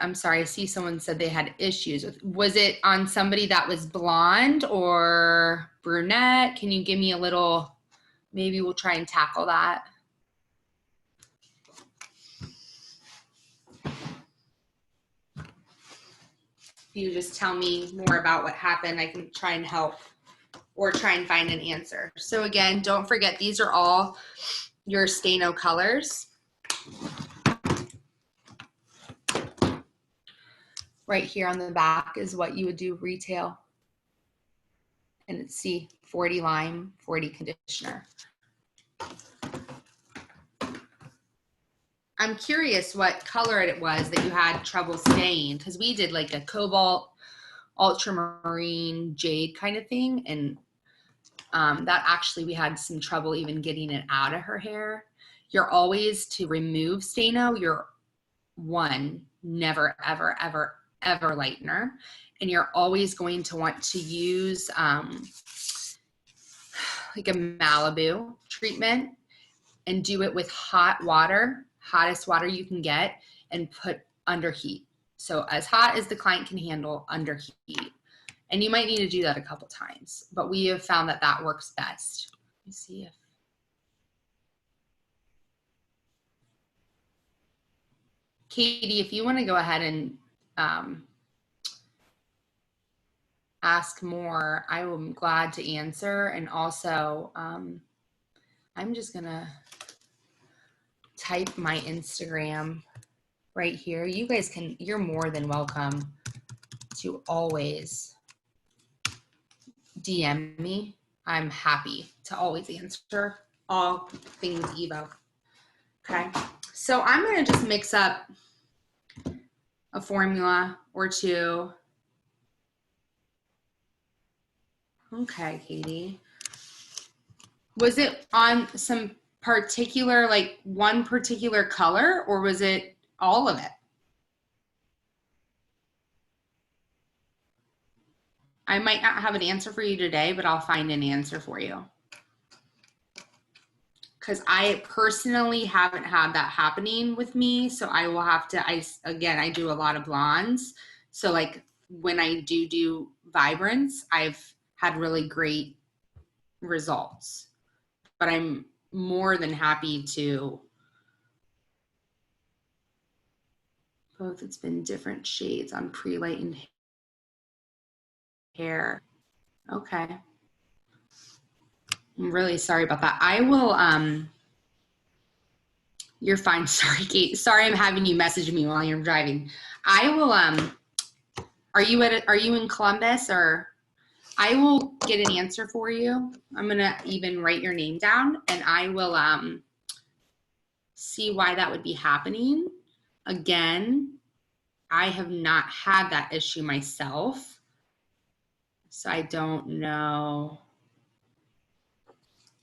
I'm sorry, I see someone said they had issues with, was it on somebody that was blonde or brunette? Can you give me a little, maybe we'll try and tackle that. If you just tell me more about what happened, I can try and help or try and find an answer. So again, don't forget, these are all your Stanio colors. Right here on the back is what you would do retail. And it's 40 lime, 40 conditioner. I'm curious what color it was that you had trouble staying, because we did like a cobalt, ultramarine, jade kind of thing. And that actually, we had some trouble even getting it out of her hair. You're always, to remove Stanio, you're never, ever, ever, ever lightener. And you're always going to want to use like a Malibu treatment and do it with hot water, hottest water you can get, and put under heat. So as hot as the client can handle under heat. And you might need to do that a couple times, but we have found that that works best. Let me see if. Katie, if you want to go ahead and ask more, I am glad to answer. And also, I'm just gonna type my Instagram right here. You guys you're more than welcome to always DM me. I'm happy to always answer all things EVO. Okay, so I'm gonna just mix up a formula or two. Okay, Katie. Was it on some particular, like one particular color, or was it all of it? I might not have an answer for you today, but I'll find an answer for you. Because I personally haven't had that happening with me. So I will have to, I do a lot of blondes. So like when I do vibrance, I've had really great results. But I'm more than happy to both. It's been different shades on pre-lightened hair. Okay. I'm really sorry about that. I will, you're fine. Sorry, Kate. Sorry I'm having you message me while you're driving. I will, are you in Columbus, or I will get an answer for you. I'm going to even write your name down, and I will, see why that would be happening. Again, I have not had that issue myself, so I don't know.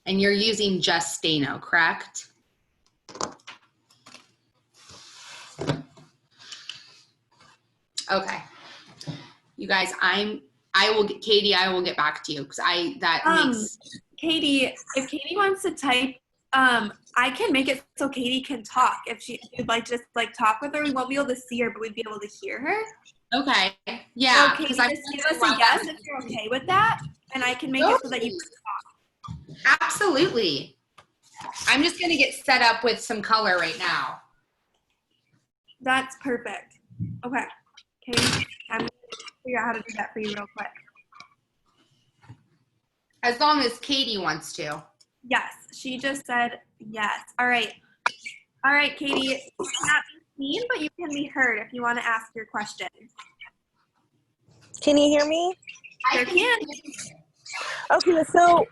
And you're using just Stanio, correct? Okay. You guys, I will get back to you, because makes. Katie, if Katie wants to type, I can make it so Katie can talk. If you'd like just like talk with her, we won't be able to see her, but we'd be able to hear her. Okay. Yeah. So Katie, just give us a yes if you're okay with that, and I can make it so that you can talk. Absolutely. I'm just going to get set up with some color right now. That's perfect. Okay. Katie, I'm going to figure out how to do that for you real quick. As long as Katie wants to. Yes, she just said yes. All right. All right, Katie, you cannot be seen, but you can be heard if you want to ask your question. Can you hear me? Sure can. Okay, so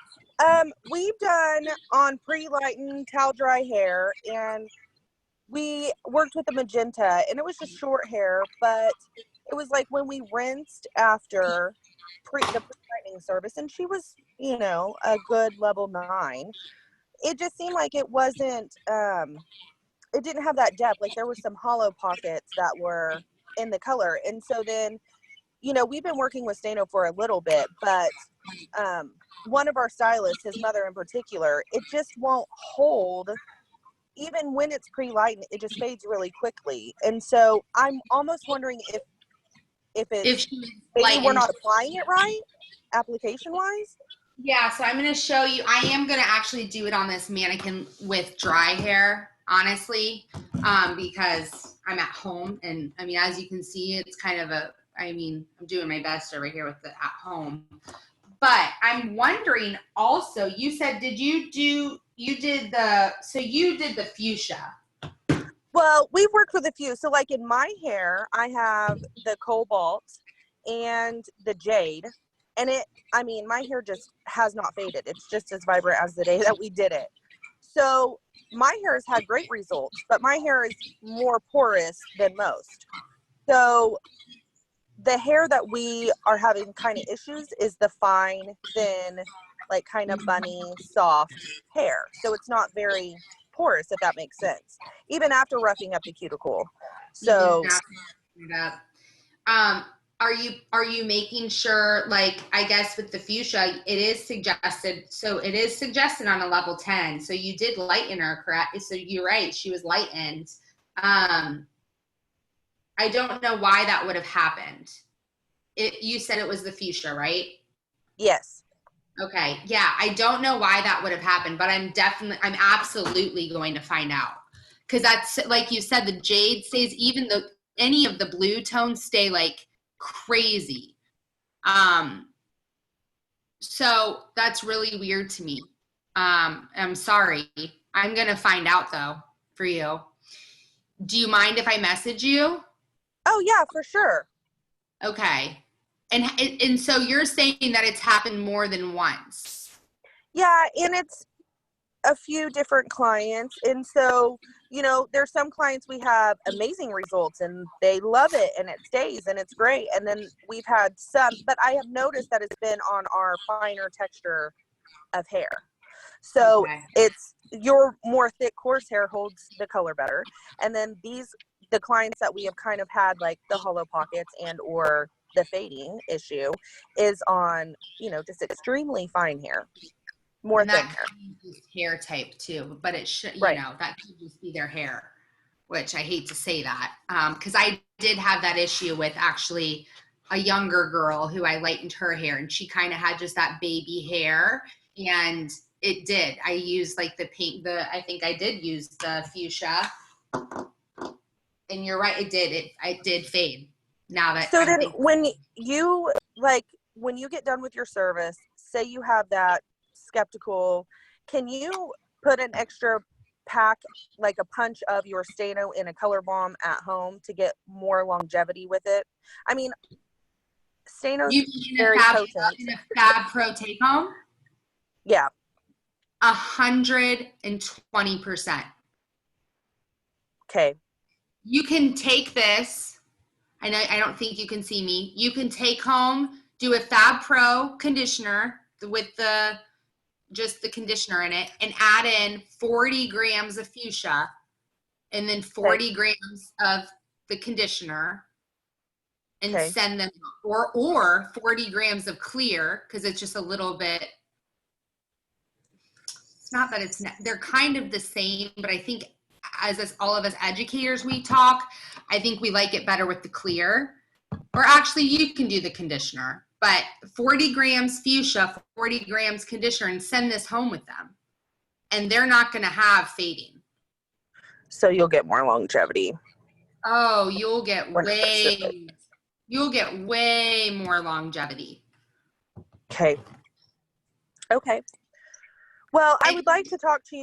we've done on pre-lightened towel dry hair, and we worked with the magenta, and it was just short hair, but it was like when we rinsed after the pre-lightening service, and she was, you know, a good level 9. It just seemed like it wasn't, it didn't have that depth. Like there was some hollow pockets that were in the color. And so then, you know, we've been working with Stanio for a little bit, but one of our stylists, his mother in particular, it just won't hold. Even when it's pre-lightened, it just fades really quickly. And so I'm almost wondering if maybe we're not applying it right, application-wise. Yeah, so I'm going to show you. I am going to actually do it on this mannequin with dry hair, honestly, because I'm at home. And, I mean, as you can see, it's kind of I'm doing my best over here with the at home. But I'm wondering also, you said, you did the fuchsia. Well, we've worked with a few. So like in my hair, I have the cobalt and the jade. And my hair just has not faded. It's just as vibrant as the day that we did it. So my hair has had great results, but my hair is more porous than most. So the hair that we are having kind of issues is the fine, thin, like kind of bunny, soft hair. So it's not very porous, if that makes sense, even after roughing up the cuticle. So are you making sure, like, I guess with the fuchsia, it is suggested on a level 10. So you did lighten her, correct? So you're right, she was lightened. I don't know why that would have happened. You said it was the fuchsia, right? Yes. Okay. Yeah. I don't know why that would have happened, but I'm absolutely going to find out. Cause that's, like you said, the jade stays, even though any of the blue tones stay like crazy. So that's really weird to me. I'm sorry. I'm going to find out though for you. Do you mind if I message you? Oh yeah, for sure. Okay. And so you're saying that it's happened more than once. Yeah, and it's a few different clients, and so, you know, there's some clients we have amazing results and they love it and it stays and it's great. And then we've had some, but I have noticed that it's been on our finer texture of hair. So Okay. it's your more thick, coarse hair holds the color better. And then the clients that we have kind of had like the hollow pockets and or the fading issue is on, you know, just extremely fine hair, more And thin that hair. could be hair type too, but it should, Right. you know, that could just be their hair, which I hate to say that. Cause I did have that issue with actually a younger girl who I lightened her hair, and she kind of had just that baby hair, and it did. I used like I think I did use the fuchsia, and you're right. It did fade. Now that So then when you get done with your service, say you have that skeptical, can you put an extra pack, like a punch of your Stano in a color balm at home to get more longevity with it? I mean, Stano's you mean very potent. in a Fab Pro take home, Yeah. 120%. Okay. You can take this. I don't think you can see me. You can take home, do a Fab Pro conditioner with just the conditioner in it, and add in 40 grams of fuchsia, and then 40 grams of the conditioner, and send them, or 40 grams of clear, because it's just a little bit. It's not that they're kind of the same, but I think all of us educators, we talk, I think we like it better with the clear. Or actually, you can do the conditioner, but 40 grams fuchsia, 40 grams conditioner, and send this home with them. And they're not going to have fading. So you'll get more longevity. Oh, you'll get way more longevity. Okay. Okay. Well, I would like to talk to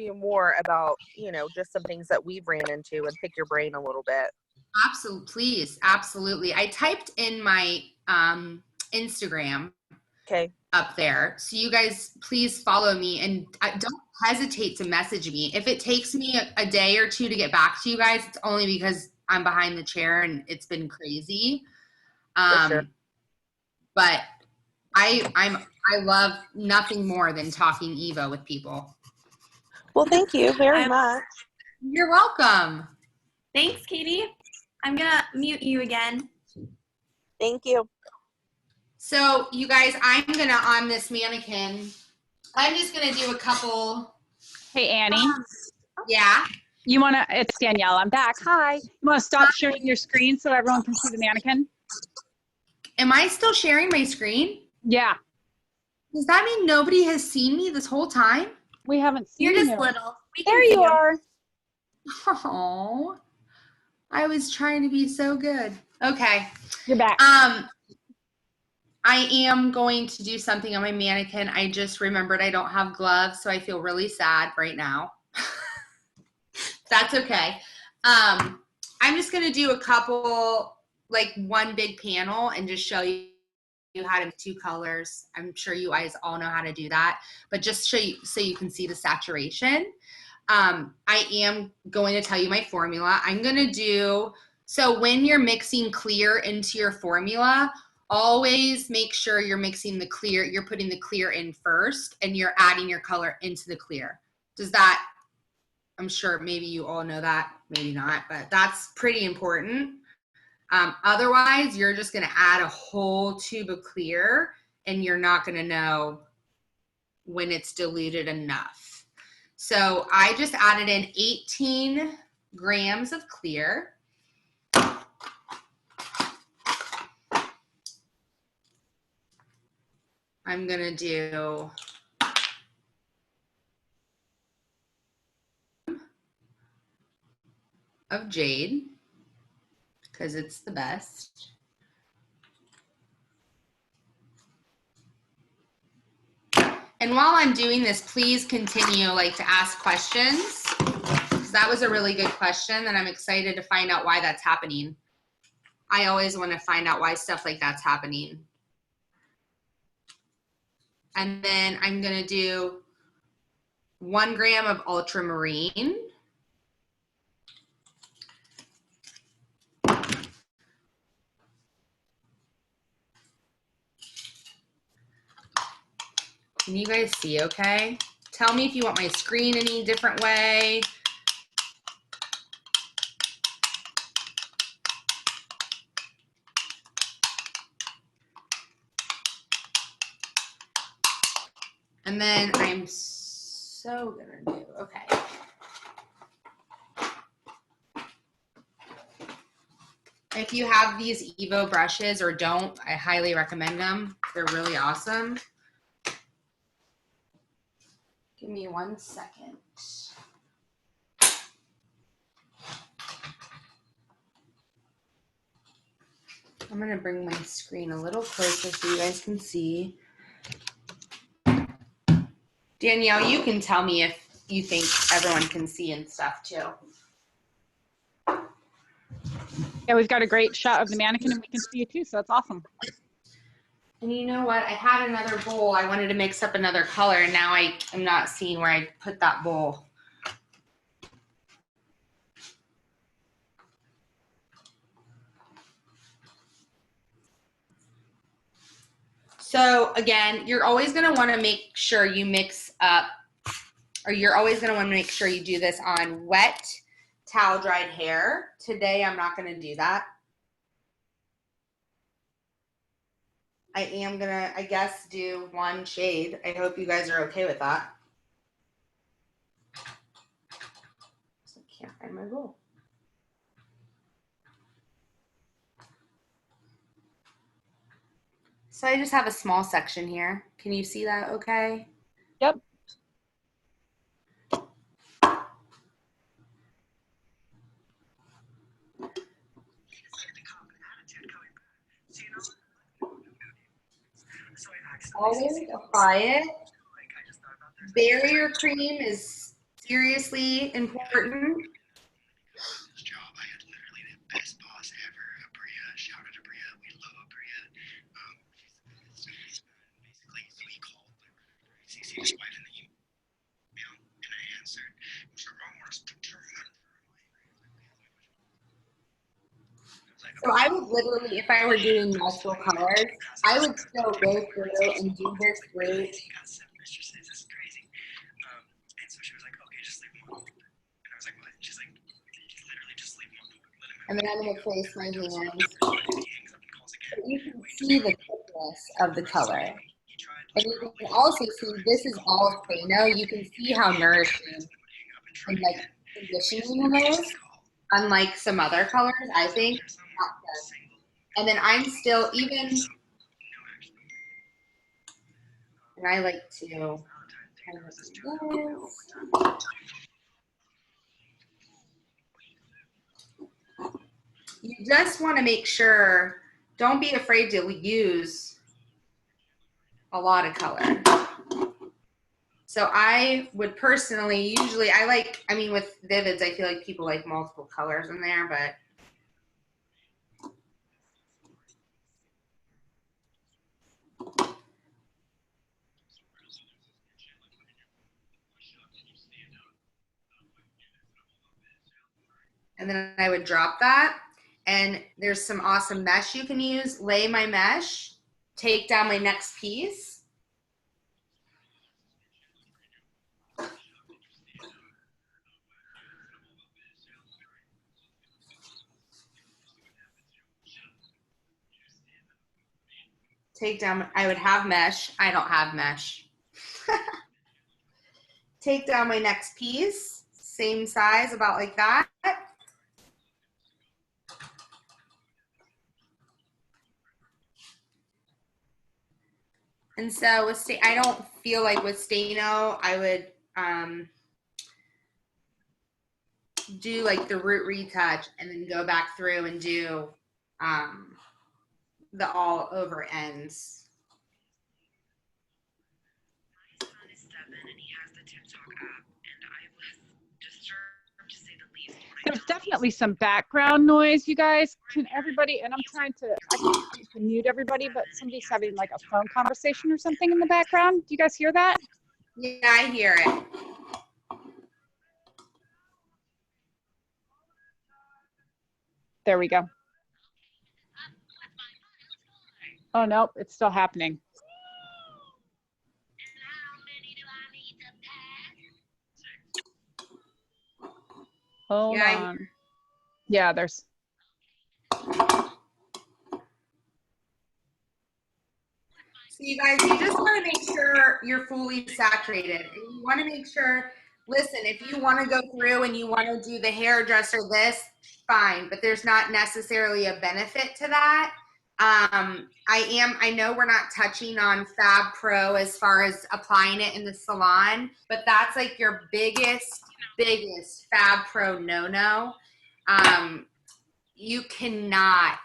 you more about, you know, just some things that we've ran into and pick your brain a little bit. Absolutely. Please. Absolutely. I typed in my Instagram up there. So you guys, please follow me, and don't hesitate to message me. If it takes me a day or two to get back to you guys, it's only because I'm behind the chair and it's been crazy. For sure. But I love nothing more than talking EVO with people. Well, thank you very much. You're welcome. Thanks, Katie. I'm gonna mute you again. Thank you. So you guys, on this mannequin, I'm just gonna do a couple. Hey, Annie. Yeah. It's Danielle. I'm back. Hi. You want to stop sharing your screen so everyone can see the mannequin? Am I still sharing my screen? Yeah. Does that mean nobody has seen me this whole time? We haven't seen You're you. just little. There you are. Oh, I was trying to be so good. Okay. You're back. I am going to do something on my mannequin. I just remembered I don't have gloves, so I feel really sad right now. That's okay. I'm just going to do a couple, like one big panel, and just show you how to do 2 colors. I'm sure you guys all know how to do that, but just show you so you can see the saturation. I am going to tell you my formula. So when you're mixing clear into your formula, always make sure you're mixing the clear, you're putting the clear in first, and you're adding your color into the clear. I'm sure maybe you all know that, maybe not, but that's pretty important. Otherwise, you're just going to add a whole tube of clear, and you're not going to know when it's diluted enough. So I just added in 18 grams of clear. I'm going to do of jade, because it's the best. And while I'm doing this, please continue to ask questions, because that was a really good question, and I'm excited to find out why that's happening. I always want to find out why stuff like that's happening. And then I'm going to do 1 gram of ultramarine. Can you guys see okay? Tell me if you want my screen any different way. And then I'm so gonna do, okay. If you have these EVO brushes or don't, I highly recommend them. They're really awesome. Give me 1 second. I'm gonna bring my screen a little closer so you guys can see. Danielle, you can tell me if you think everyone can see and stuff too. Yeah, we've got a great shot of the mannequin and we can see you too, so that's awesome. And you know what? I had another bowl. I wanted to mix up another color, and now I am not seeing where I put that bowl. So again, you're always going to want to make sure you mix up, or you're always going to want to make sure you do this on wet, towel dried hair. Today, I'm not going to do that. I am going to, I guess, do 1 shade. I hope you guys are okay with that. I can't find my bowl. So I just have a small section here. Can you see that okay? Yep. Always apply it. Barrier cream is seriously important. This job, I had literally the best boss ever, Abria. Shout out to Abria. We love Abria. Basically, so he called my CC his wife in the email, and I answered. So I would literally, if I were doing multiple colors, I would still go through and do this through. He got 7 mistresses. This is crazy. And so she was like, okay, just leave them open. And I was like, what? And she's like, literally just leave them open. And then I'm going to place my hands. So you can see the thickness of the color. And you can also see this is all Stanio. You can see how nourishing and like conditioning it is. Unlike some other colors, I think. And then I'm still even, and I like to kind of do this. You just want to make sure, don't be afraid to use a lot of color. So I would personally, usually I like, I mean with Vivids, I feel like people like multiple colors in there, but and then I would drop that. And there's some awesome mesh you can use. Lay my mesh, take down my next piece. Take down, I would have mesh. I don't have mesh. Take down my next piece, same size, about like that. And so with I don't feel like with Stanio, I would do like the root retouch and then go back through and do the all over ends. My son is 7 and he has the TikTok app, and I was disturbed to say the least. There's definitely some background noise, you guys. Can everybody, and I'm trying to, I can mute everybody, but somebody's having like a phone conversation or something in the background. Do you guys hear that? Yeah, I hear it. There we go. Oh, nope, it's still happening. Hold on. Yeah, there's. So you guys, you just want to make sure you're fully saturated. And you want to make sure, listen, if you want to go through and you want to do the hairdresser this, fine, but there's not necessarily a benefit to that. I know we're not touching on Fab Pro as far as applying it in the salon, but that's like your biggest Fab Pro no-no. You cannot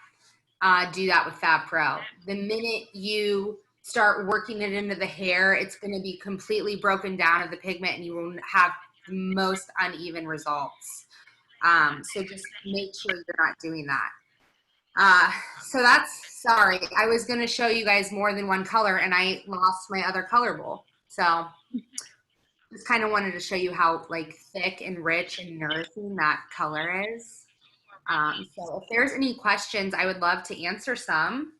do that with Fab Pro. The minute you start working it into the hair, it's going to be completely broken down of the pigment and you will have the most uneven results. So just make sure you're not doing that. So that's, sorry, I was going to show you guys more than one color and I lost my other color bowl. So just kind of wanted to show you how like thick and rich and nourishing that color is. So if there's any questions, I would love to answer some.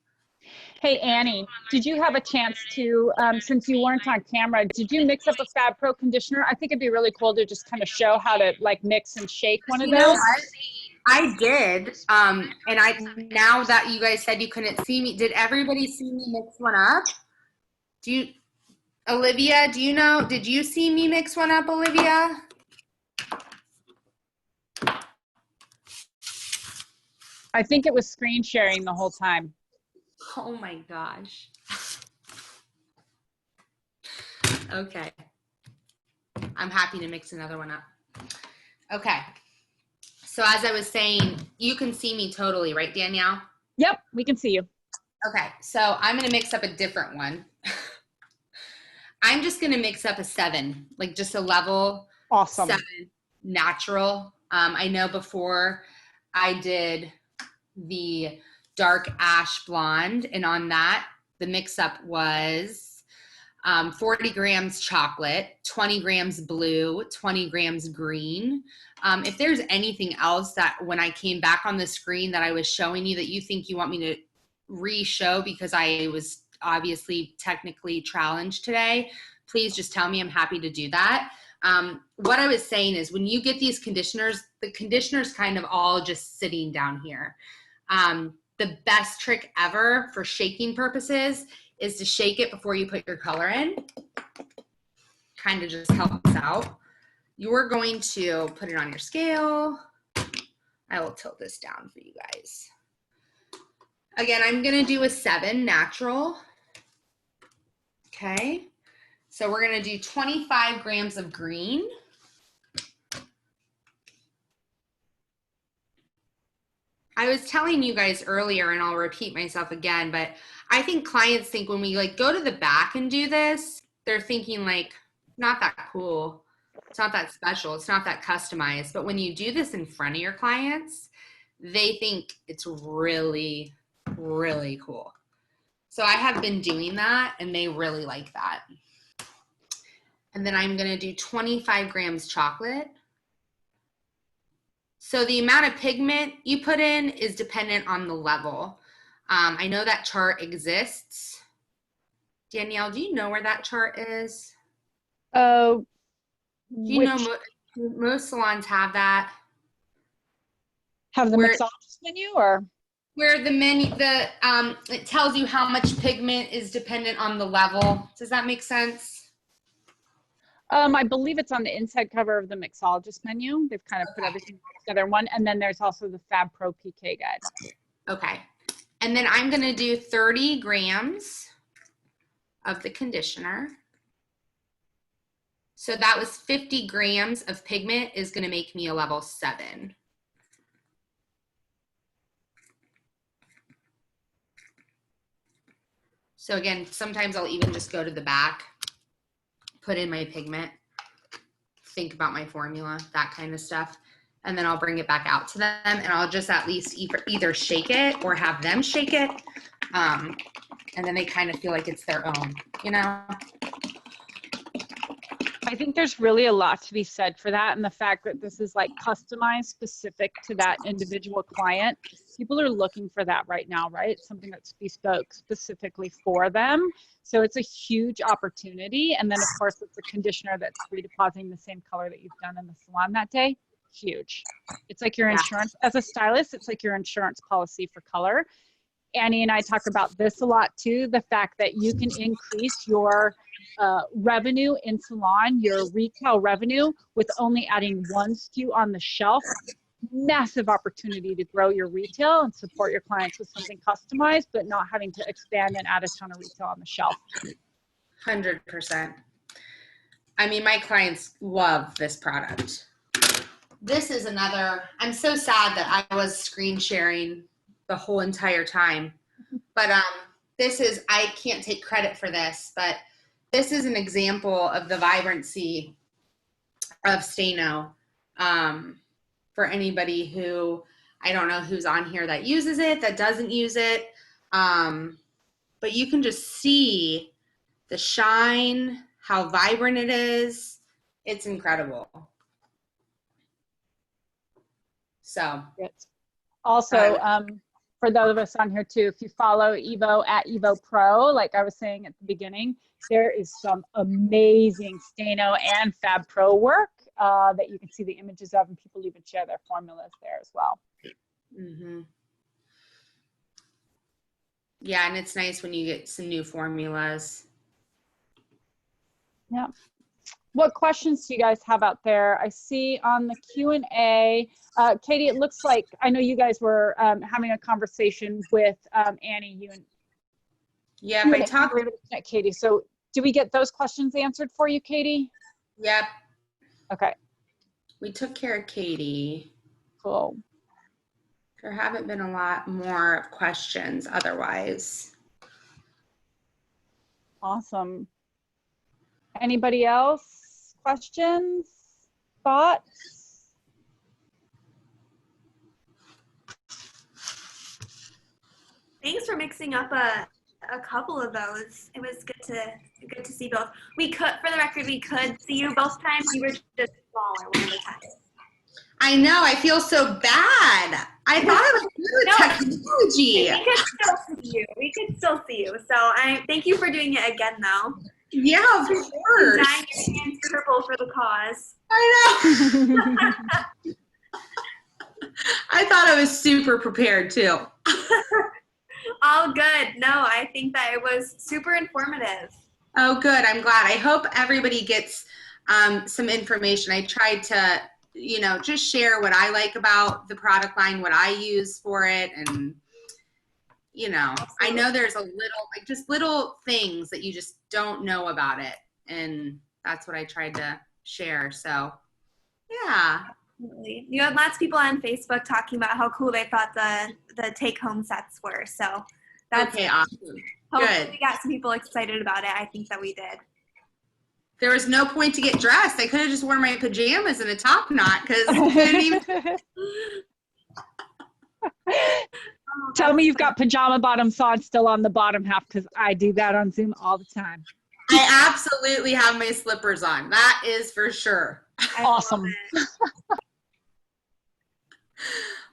Hey, Annie, did you have a chance to, since you weren't on camera, did you mix up a Fab Pro conditioner? I think it'd be really cool to just kind of show how to like mix and shake one of those. You know what? I did. And now that you guys said you couldn't see me, did everybody see me mix one up? Olivia, do you know, did you see me mix one up, Olivia? I think it was screen sharing the whole time. Oh my gosh. Okay. I'm happy to mix another one up. Okay. So as I was saying, you can see me totally, right, Danielle? Yep, we can see you. Okay, so I'm going to mix up a different one. I'm just going to mix up a 7, like just a level Awesome. 7 natural. I know before I did the dark ash blonde, and on that, the mix up was 40 grams chocolate, 20 grams blue, 20 grams green. If there's anything else that when I came back on the screen that I was showing you that you think you want me to re-show because I was obviously technically challenged today, please just tell me. I'm happy to do that. What I was saying is when you get these conditioners, the conditioner's kind of all just sitting down here. The best trick ever for shaking purposes is to shake it before you put your color in. Kind of just helps out. You're going to put it on your scale. I will tilt this down for you guys. Again, I'm going to do a 7 natural. Okay. So we're going to do 25 grams of green. I was telling you guys earlier, and I'll repeat myself again, but I think clients think when we like go to the back and do this, they're thinking like, not that cool. It's not that special. It's not that customized. But when you do this in front of your clients, they think it's really, really cool. So I have been doing that and they really like that. And then I'm going to do 25 grams chocolate. So the amount of pigment you put in is dependent on the level. I know that chart exists. Danielle, do you know where that chart is? Do you know most salons have that? Have the mixologist menu or? Where the menu, it tells you how much pigment is dependent on the level. Does that make sense? I believe it's on the inside cover of the mixologist menu. They've kind of put everything together in one. And then there's also the Fab Pro PK guide. Okay. And then I'm going to do 30 grams of the conditioner. So that was 50 grams of pigment is going to make me a level 7. So again, sometimes I'll even just go to the back, put in my pigment, think about my formula, that kind of stuff. And then I'll bring it back out to them and I'll just at least either shake it or have them shake it. And then they kind of feel like it's their own, you know? I I think there's really a lot to be said for that, and the fact that this is like customized specific to that individual client. People are looking for that right now, right? Something that's bespoke specifically for them. So it's a huge opportunity. And then of course it's a conditioner that's redepositing the same color that you've done in the salon that day. Huge. It's like your insurance as a stylist, it's like your insurance policy for color. Annie and I talk about this a lot too, the fact that you can increase your revenue in salon, your retail revenue, with only adding one SKU on the shelf. Massive opportunity to grow your retail and support your clients with something customized, but not having to expand and add a ton of retail on the shelf. 100%. I mean, my clients love this product. This is another, I'm so sad that I was screen sharing the whole entire time. But this is, I can't take credit for this, but this is an example of the vibrancy of Stanio. For anybody who, I don't know who's on here that uses it, that doesn't use it. But you can just see the shine, how vibrant it is. It's incredible. So. Also, for those of us on here too, if you follow EVO at EVO Pro, like I was saying at the beginning, there is some amazing Stanio and Fab Pro work that you can see the images of, and people even share their formulas there as well. Mm-hmm. Yeah, and it's nice when you get some new formulas. Yeah. What questions do you guys have out there? I see on the Q&A, Katie, it looks like, I know you guys were having a conversation with Annie, you and yeah, I talked to Katie. So do we get those questions answered for you, Katie? Yep. Okay. We took care of Katie. Cool. There haven't been a lot more questions otherwise. Awesome. Anybody else? Questions? Thoughts? Thanks for mixing up a couple of those. It was good to see both. We could, for the record, we could see you both times. You were just smaller one of the times. I know. I feel so bad. I thought I was good at technology. We could still see you. We could still see you. So I thank you for doing it again, though. Yeah, of course. Dyeing your hands purple for the cause. I know. I thought I was super prepared too. All good. No, I think that it was super informative. Oh, good. I'm glad. I hope everybody gets some information. I tried to, you know, just share what I like about the product line, what I use for it, and you know, I know there's a little, like just little things that you just don't know about it. And that's what I tried to share. So yeah. Absolutely. You had lots of people on Facebook talking about how cool they thought the take-home sets were. So that's okay, awesome. Good. We got some people excited about it. I think that we did. There was no point to get dressed. I could have just worn my pajamas and a top knot because I couldn't even. Tell me you've got pajama bottoms on still on the bottom half, because I do that on Zoom all the time. I absolutely have my slippers on. That is for sure. Awesome.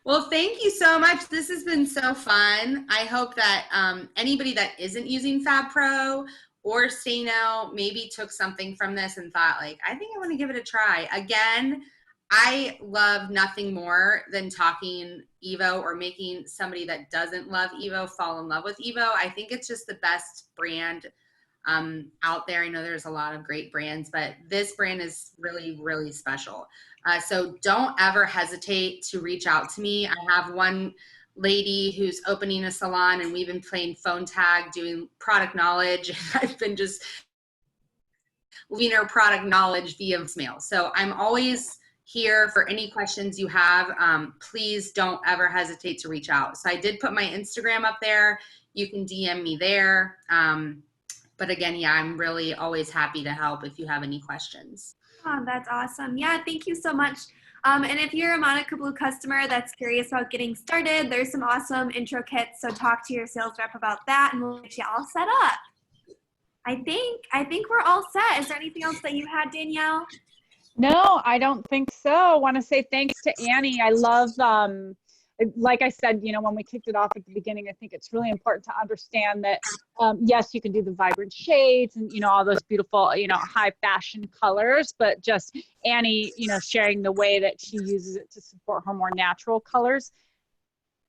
Well, thank you so much. This has been so fun. I hope that anybody that isn't using Fab Pro or Stanio maybe took something from this and thought, like, I think I want to give it a try. Again, I love nothing more than talking EVO or making somebody that doesn't love EVO fall in love with EVO. I think it's just the best brand out there. I know there's a lot of great brands, but this brand is really, really special. So don't ever hesitate to reach out to me. I have one lady who's opening a salon, and we've been playing phone tag, doing product knowledge. I've been just leaving her product knowledge via mail. So I'm always here for any questions you have. Please don't ever hesitate to reach out. So I did put my Instagram up there. You can DM me there. But again, yeah, I'm really always happy to help if you have any questions. Oh, that's awesome. Yeah, thank you so much. And if you're a Monica Blue customer that's curious about getting started, there's some awesome intro kits. So talk to your sales rep about that, and we'll get you all set up. I think we're all set. Is there anything else that you had, Danielle? No, I don't think so. I want to say thanks to Annie. I love, like I said, you know, when we kicked it off at the beginning, I think it's really important to understand that, yes, you can do the vibrant shades and, you know, all those beautiful, you know, high fashion colors, but just Annie, you know, sharing the way that she uses it to support her more natural colors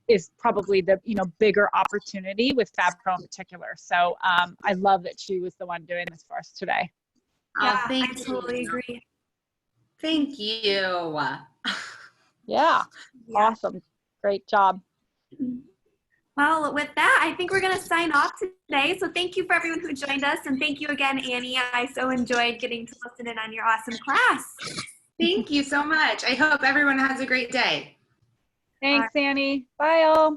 is probably the, you know, bigger opportunity with Fab Pro in particular. So I love that she was the one doing this for us today. Yeah, thank I you. totally agree. Thank you. Yeah, Yeah. awesome. Great job. Well, with that, I think we're going to sign off today. So thank you for everyone who joined us. And thank you again, Annie. I so enjoyed getting to listen in on your awesome class. Thank you so much. I hope everyone has a great day. Thanks, Annie. Bye, all.